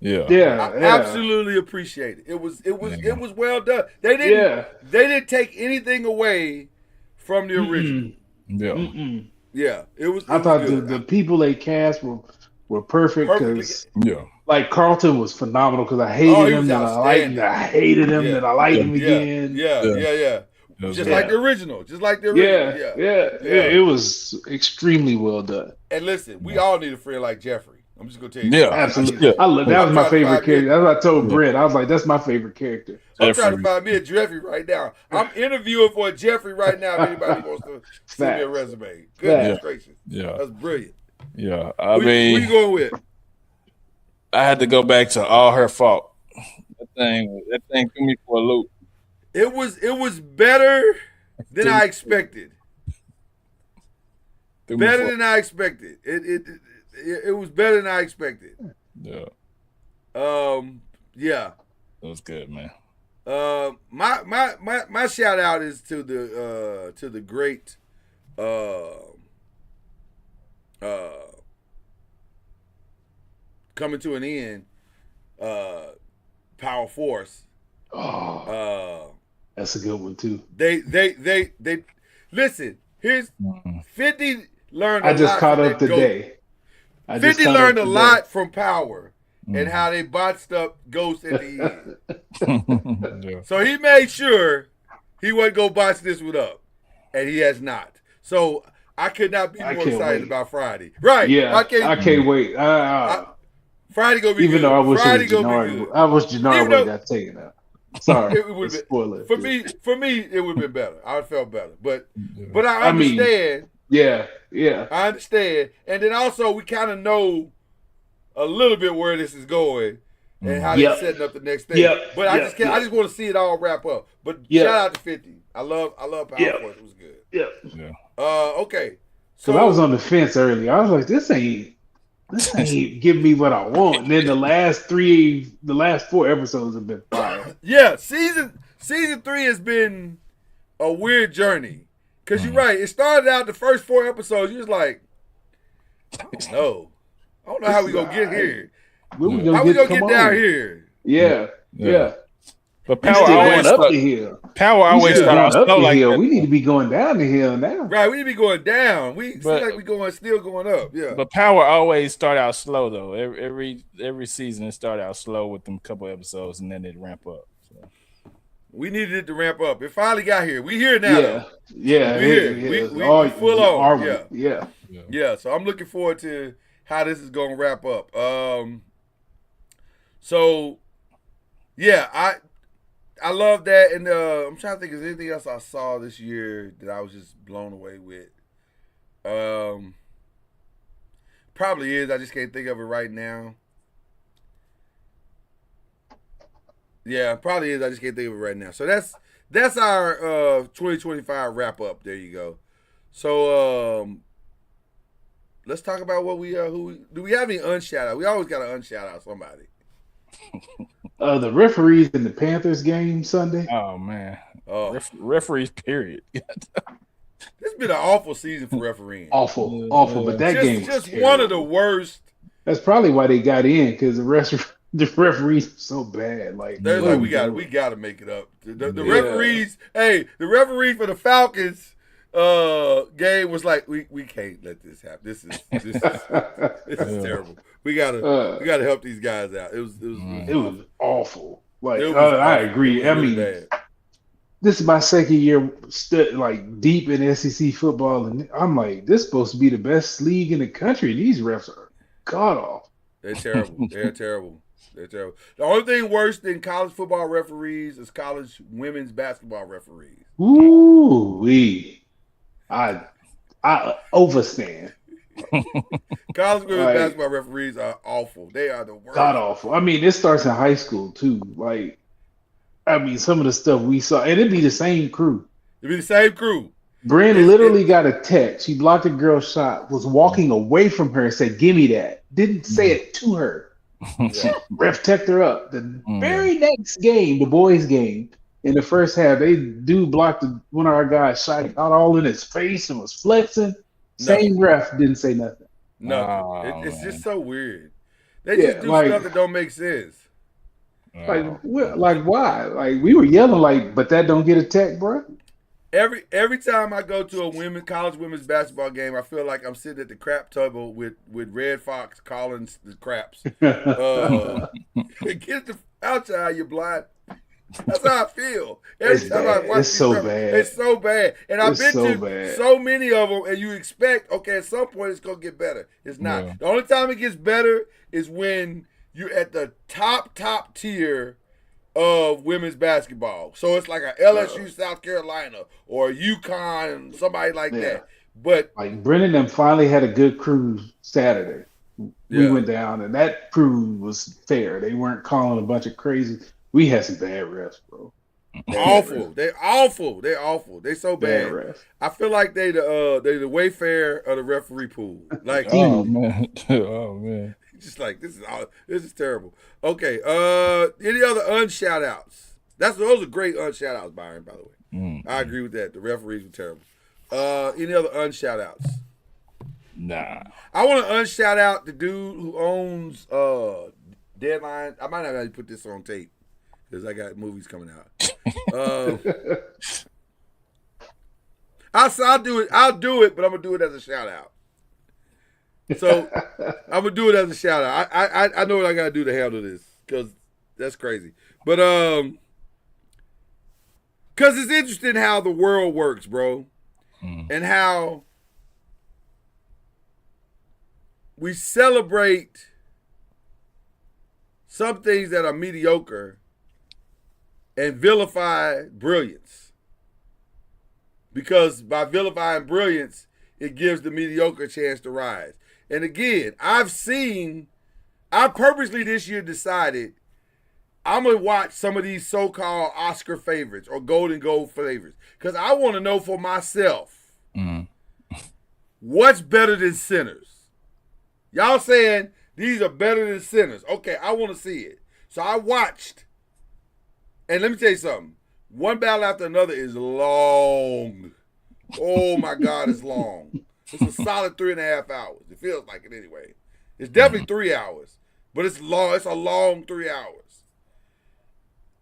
Yeah. Yeah, I yeah. absolutely appreciate it. It was Yeah. well done. They didn't take anything away from the original. Yeah. Mm-mm. Yeah, it was. I thought good. the people they cast were perfect Perfectly- because Yeah. like Carlton was phenomenal because I hated Oh, he him, was then I liked him, outstanding. then I hated him, Yeah. then I liked him Yeah, again. yeah. That was Just good. like the original. Just like the original. Yeah. It was extremely well done. And listen, we all need a friend like Jeffrey. I'm just gonna tell you. Yeah. Absolutely. Yeah. I love that was my favorite character. That's what I told Yeah. Brett. I was like, that's my favorite character. I'm trying to Jeffrey. find me a Jeffrey right now. I'm interviewing for a Jeffrey right now. If anybody wants to send me a Facts. resume, goodness Facts. gracious, Yeah. that's brilliant. Yeah. I Who mean, you going with? I had to go back to All Her Fault. That thing threw me for a loop. It was better than I expected. Threw me Better for- than I expected. It was better than I expected. Yeah. Yeah. That was good, man. My shout out is to the great coming to an end Power Force. Oh, that's a good one too. They listen. Here's 50 learned. I a just lot caught from up that GOAT. today. 50 learned a lot from Power and how they botched up Ghost at the end. Yeah. So he made sure he wasn't go botch this one up, and he has not. So I could not be I more can't excited wait. about Friday. Right? Yeah, I can't wait. Friday gonna be Even good. though I wish Friday it was gonna be Jannard, good. I wish Jannard Even would have though- got taken out. Sorry, It would've been- spoiler. For me, it would have been better. I would felt better, but I I mean- understand. yeah. I understand, and then also we kind of know a little bit where this is going and how Yep. they're setting up the next thing. Yep. But I Yep. just can't. I just want to see it all wrap up. But Yep. shout out to 50. I love Power Yep. Force. It was good. Yeah. Okay. So I was on the fence earlier. I was like, this ain't giving me what I want. And then the last 4 episodes have been fire. Yeah, season 3 has been a weird journey. Cause you're right. It started out the first 4 episodes. You was like, I don't know how we gonna get here. When we How we gonna come get down on? here? Yeah. But We Power still always going up start, the hill. Power We always still start going out up slow the like hill. that. We need to be going down the hill now. Right, we need to be going down. We seem But- like we still going up. Yeah. But Power always start out slow though. Every season it start out slow with them couple episodes and then it ramp up. So. We needed it to ramp up. It finally got here. We here now. Yeah. though. Yeah. We here. it- We all- full on. are we? Yeah. Yeah. Yeah, so I'm looking forward to how this is gonna wrap up. So yeah, I love that, and I'm trying to think of anything else I saw this year that I was just blown away with. Probably is. I just can't think of it right now. Yeah, probably is. I just can't think of it right now. So that's our 2025 wrap up. There you go. So let's talk about what we do we have any unshout out? We always got to unshout out somebody. The referees in the Panthers game Sunday. Oh man. Oh, Referees period. it's been an awful season for refereeing. Awful. But that game was Just terrible. one of the worst. That's probably why they got in because the The referees are so bad. Like, They're what like, are we got to make it up. The Yeah. referees, the referee for the Falcons game was like, we can't let this happen. This is terrible. We gotta help these guys out. It was awful. Like, It was I awful. agree. It was I really mean, bad. this is my second year like deep in SEC football, and I'm like, this is supposed to be the best league in the country. These refs are god awful. They're terrible. They're terrible. They're terrible. The only thing worse than college football referees is college women's basketball referees. Ooh, I overstand. College women's Like, basketball referees are awful. They are the worst. god awful. I mean, this starts in high school too. Like, I mean, some of the stuff we saw, and it'd be the same crew. It'd be the same crew. Bryn literally got a text. She blocked a girl's shot, was walking away from her and said, "Give me that." Didn't say it to her. Ref teched her up. The very next game, the boys' game, in the first half, they blocked one of our guys' shot, got all in his face and was flexing. Same ref didn't say nothing. Nothing. It's just so weird. They just do stuff that don't make sense. Like why? Like, we were yelling like, but that don't get a tech, bro. Every time I go to a college women's basketball game, I feel like I'm sitting at the crap table with Red Fox calling the craps. Get the outside, you blind. That's how I feel. Every time I watch it's so craps, bad. It's so bad. And I've been to bad. so many of them, and you expect, okay, at some point it's gonna get better. It's not. Yeah. The only time it gets better is when you're at the top tier of women's basketball. So it's like a LSU, South Carolina, or UConn, somebody like that. But like, Brennan them finally had a good crew Saturday. We went down, and that crew was fair. They weren't calling a bunch of crazy. We had some bad refs, bro. Awful. They're awful. They're awful. They're so bad. Refs. I feel like they the Wayfair of the referee pool. Like, oh man. just like this is terrible. Okay. Any other unshout outs? Those are great unshout outs, Byron, by the way. I agree with that. The referees were terrible. Any other unshout outs? Nah. I want to unshout out the dude who owns Deadline. I might not have to put this on tape because I got movies coming out. I'll do it. I'll do it, but I'm gonna do it as a shout out. So I'm gonna do it as a shout out. I know what I gotta do to handle this because that's crazy. But because it's interesting how the world works, bro, and how we celebrate some things that are mediocre and vilify brilliance. Because by vilifying brilliance, it gives the mediocre a chance to rise. And again, I purposely this year decided I'm going to watch some of these so-called Oscar favorites or Golden Globe favorites. Because I want to know for myself, what's better than Sinners? Y'all saying these are better than Sinners. Okay, I want to see it. So I watched. And let me tell you something. One battle after another is long. Oh my God, it's long. It's a solid 3.5 hours. It feels like it anyway. It's definitely 3 hours, but it's long. It's a long 3 hours.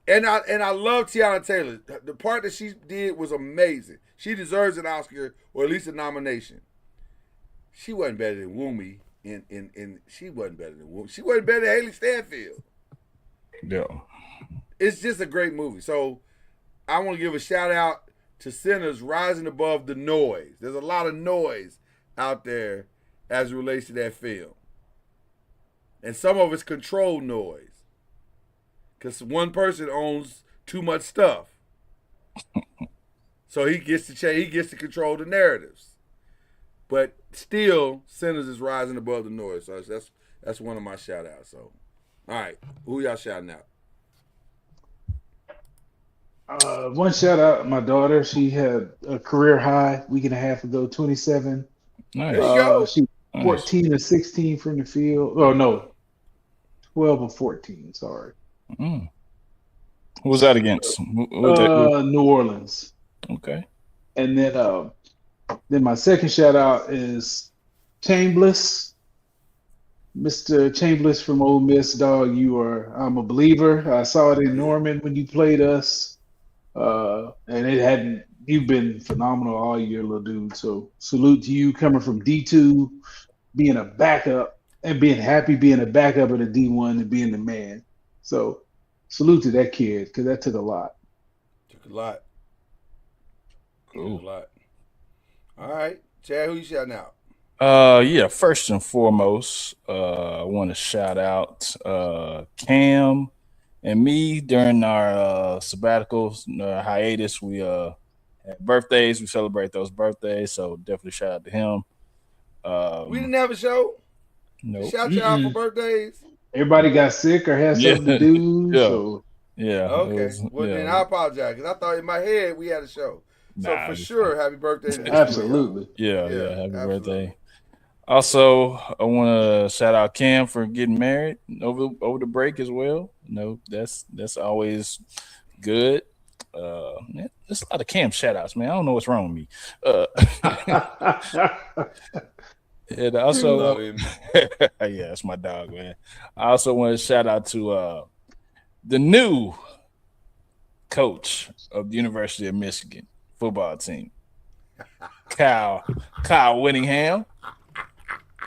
And I love Tiana Taylor. The part that she did was amazing. She deserves an Oscar or at least a nomination. She wasn't better than Wumi. She wasn't better than Wumi. She wasn't better than Haley Stanfield. Yeah. It's just a great movie. So I want to give a shout out to Sinners rising above the noise. There's a lot of noise out there as it relates to that film. And some of it's controlled noise. Because one person owns too much stuff. So he gets to change, he gets to control the narratives. But still, Sinners is rising above the noise. So that's one of my shout outs. So, all right. Who y'all shouting out? One shout out, my daughter. She had a career high week and a half ago, 27. Nice. There you go. She 14 or 16 from the field. Oh no, 12 or 14. Sorry. Who was that against? Who was that? New Orleans. Okay. And then my second shout out is Chambliss. Mr. Chambliss from Ole Miss, dog, I'm a believer. I saw it in Norman when you played us. And you've been phenomenal all year, little dude. So salute to you coming from D2, being a backup and being happy being a backup in a D1 and being the man. So salute to that kid because that took a lot. Took a lot. Cool. Took a lot. All right. Chad, who you shouting out? Yeah, first and foremost, I want to shout out Cam and me during our sabbaticals, hiatus. We had birthdays. We celebrate those birthdays, so definitely shout out to him. We didn't have a show. Nope. Shout you out for birthdays. Everybody got sick or had something to do. Yeah. So Yeah. Okay. Then I apologize because I thought in my head we had a show. So for sure, happy birthday. To absolutely. Yeah. Happy birthday. Also, I want to shout out Cam for getting married over the break as well. That's always good. Man, there's a lot of Cam shout outs, man. I don't know what's wrong with me. And also, yeah, it's my dog, man. I also want to shout out to the new coach of the University of Michigan football team, Kyle Whittingham.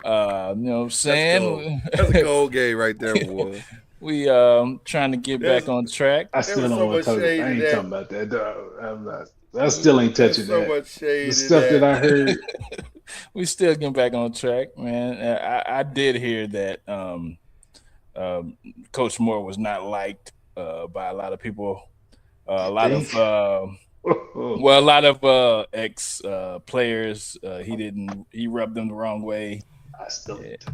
You know what I'm saying? That's a gold game right there, boy. We trying to get back on track. I still don't want to talk. I ain't talking about that, dog. I still ain't touching that. Much shade the stuff that I heard. We still getting back on track, man. I did hear that Coach Moore was not liked by a lot of people. A lot of ex players. He rubbed them the wrong way. I still, no, it's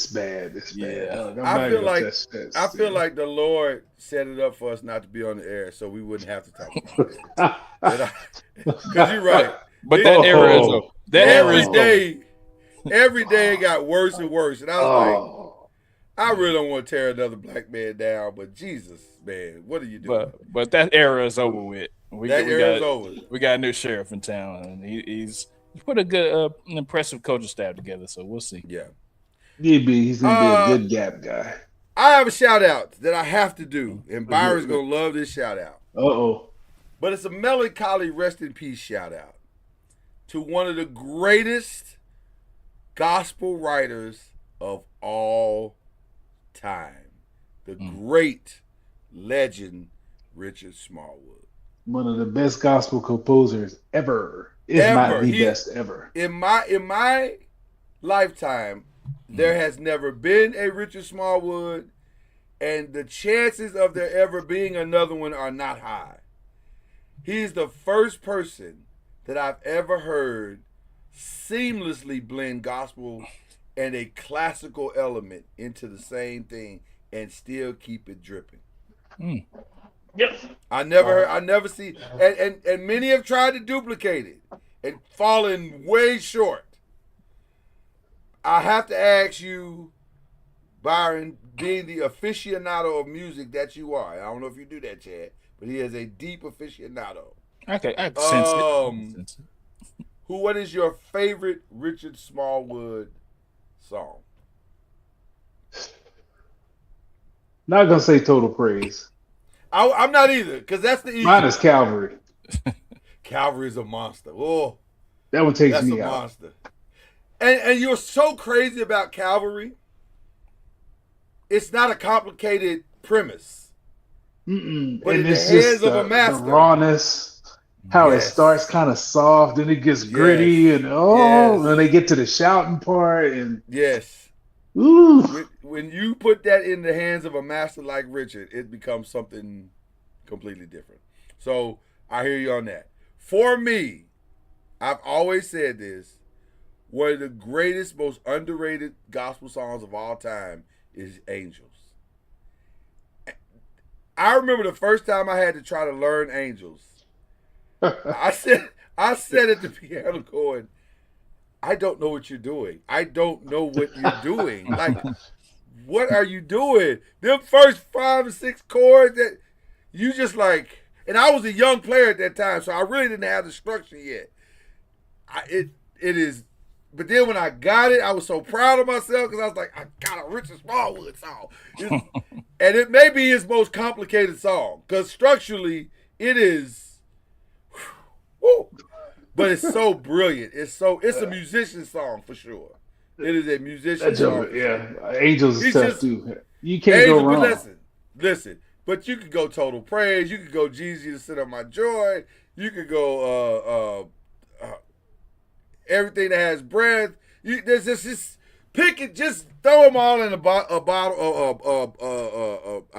bad. It's bad. I feel like the Lord set it up for us not to be on the air, so we wouldn't have to talk about it. Because you're right. But that era is over. Every day it got worse and worse, and I was like, I really don't want to tear another black man down, but Jesus, man, what are you doing? But that era is over with. Era is over. We got a new sheriff in town, and he's put a good, an impressive coaching staff together. So we'll see. Yeah, he's gonna be a good gap guy. I have a shout out that I have to do, and Byron's gonna love this shout out. But it's a melancholy rest in peace shout out to one of the greatest gospel writers of all time, the great legend Richard Smallwood. One of the best gospel composers ever. If not the best ever. In my lifetime, there has never been a Richard Smallwood, and the chances of there ever being another one are not high. He's the first person that I've ever heard seamlessly blend gospel and a classical element into the same thing and still keep it dripping. Yep. I never see, and many have tried to duplicate it and fallen way short. I have to ask you, Byron, being the aficionado of music that you are, I don't know if you do that, Chad, but he is a deep aficionado. Okay, I sense it. What is your favorite Richard Smallwood song? Not gonna say Total Praise. I'm not either, because that's the easy. Mine is Calvary. Calvary's a monster. Oh, that one takes me out. That's a monster. And you're so crazy about Calvary. It's not a complicated premise. But and it's just the rawness. How it starts kind of soft, then it gets gritty, and then they get to the shouting part, and when you put that in the hands of a master like Richard, it becomes something completely different. So I hear you on that. For me, I've always said this: one of the greatest, most underrated gospel songs of all time is "Angels." I remember the first time I had to try to learn "Angels." I said at the piano going, I don't know what you're doing. I don't know what you're doing. Like, what are you doing? Them first 5 or 6 chords that you just like, and I was a young player at that time, so I really didn't have the structure yet. It is But then when I got it, I was so proud of myself because I was like, I got a Richard Smallwood song. And it may be his most complicated song because structurally it is, whew, but it's so brilliant. It's a musician song for sure. It is a musician song. Yeah, Angels is tough too. You can't go wrong. Listen. But you could go Total Praise. You could go Jeezy to Sit on My Joy. You could go Everything That Has Breath. There's just pick it. Just throw them all in a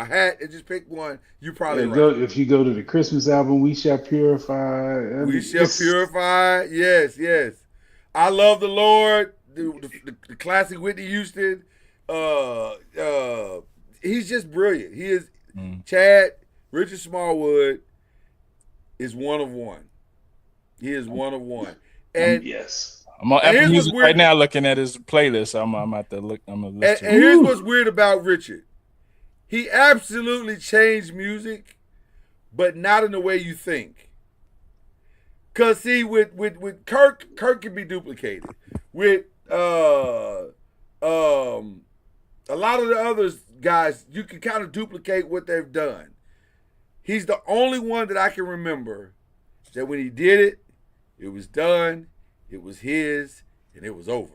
hat and just pick one. You probably right. If you go to the Christmas album, We Shall Purify. We Shall Purify. Yes. I Love the Lord. The classic Whitney Houston. He's just brilliant. He is. Chad Richard Smallwood is one of one. He is one of one. And yes, I'm on Apple Music right now looking at his playlist. I'm at the look. I'm gonna listen. And here's what's weird about Richard. He absolutely changed music, but not in the way you think. Cause see, with Kirk can be duplicated. With a lot of the other guys, you can kind of duplicate what they've done. He's the only one that I can remember that when he did it, it was done, it was his, and it was over.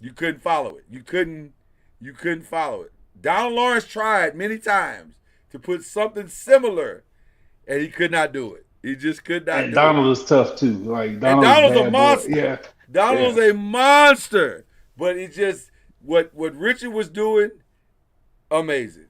You couldn't follow it. You couldn't follow it. Donald Lawrence tried many times to put something similar, and he could not do it. He just could not do Donald it. is tough too. Like Donald's a monster. Yeah. Donald's a monster. But he just what Richard was doing, amazing.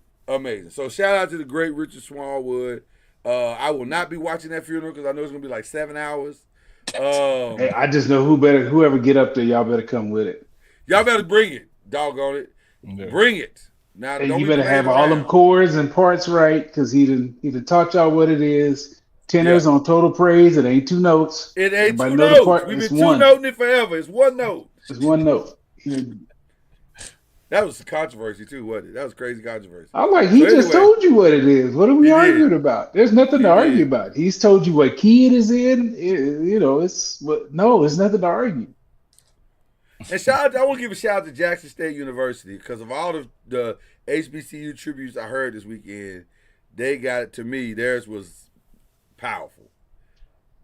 So shout out to the great Richard Smallwood. I will not be watching that funeral because I know it's gonna be like 7 hours. Hey, I just know whoever get up there, y'all better come with it. Y'all better bring it, doggone it. Yeah. Bring it. Now, and you better have all them chords and parts right because he done taught y'all what it is. Tenors on Total Praise. It ain't 2 notes. It ain't 2 notes. Part, We've been 2-noting it forever. It's 1 note. It's 1 note. That was controversy too, wasn't it? That was crazy controversy. I'm like, he just told you what it is. What are we arguing about? There's nothing to argue about. He's told you what key it is in. It's nothing to argue. And I want to give a shout out to Jackson State University because of all the HBCU tributes I heard this weekend. They got it to me. Theirs was powerful.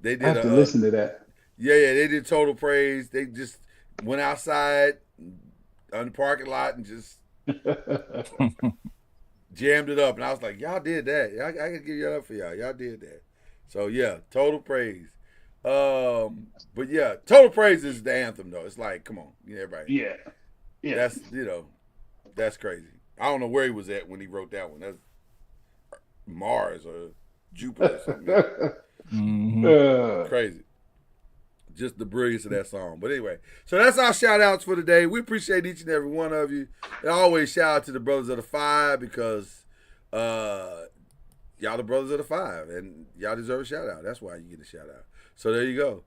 They did. I have to listen to that. Yeah, they did Total Praise. They just went outside on the parking lot and just jammed it up. And I was like, y'all did that. I can give you up for y'all. Y'all did that. So, yeah, Total Praise. But, yeah, Total Praise is the anthem, though. It's like, come on. Everybody. Yeah. That's, that's crazy. I don't know where he was at when he wrote that one. That's Mars or Jupiter or something. Crazy. Just the brilliance of that song. But anyway, so that's our shout outs for today. We appreciate each and every one of you. And always shout out to the Brothers of the Five because y'all the Brothers of the Five and y'all deserve a shout out. That's why you get a shout out. So there you go.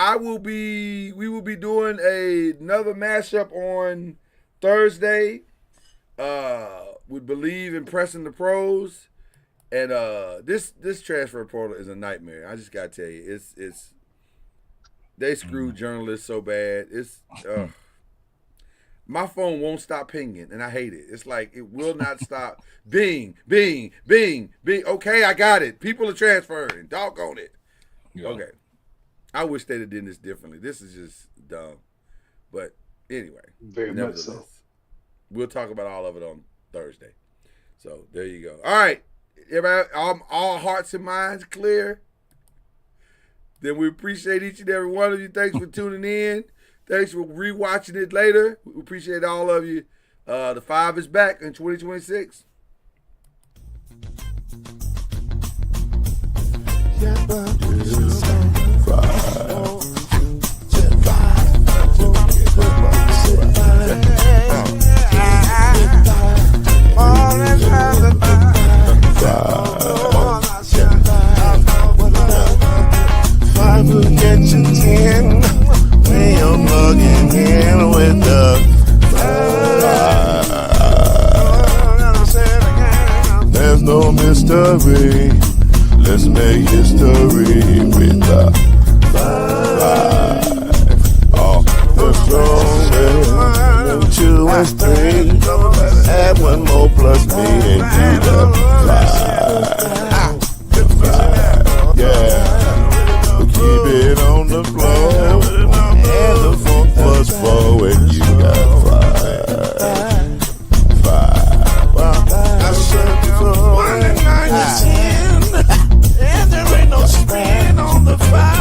We will be doing another mashup on Thursday. We believe in pressing the pros. And this transfer portal is a nightmare. I just gotta tell you, it's they screw journalists so bad. It's my phone won't stop pinging, and I hate it. It's like it will not stop. Bing, bing, bing, bing. Okay, I got it. People are transferring. Doggone it. Yeah. Okay. I wish they'd have done this differently. This is just dumb. But anyway, very much so. We'll talk about all of it on Thursday. So there you go. All right, everybody, all hearts and minds clear. Then we appreciate each and every one of you. Thanks for tuning in. Thanks for rewatching it later. We appreciate all of you. The Five is back in 2026. Will get you 10 when you're plugging in with the vibe. There's no mystery. Let's make history with the vibe. plus 3. Add 1 more plus me and you got 5. Yeah. We keep it on the floor. And the 4 plus 4 and you got 5. 5. I said before. 1 and 9 is 10. And there ain't no spread on the 5.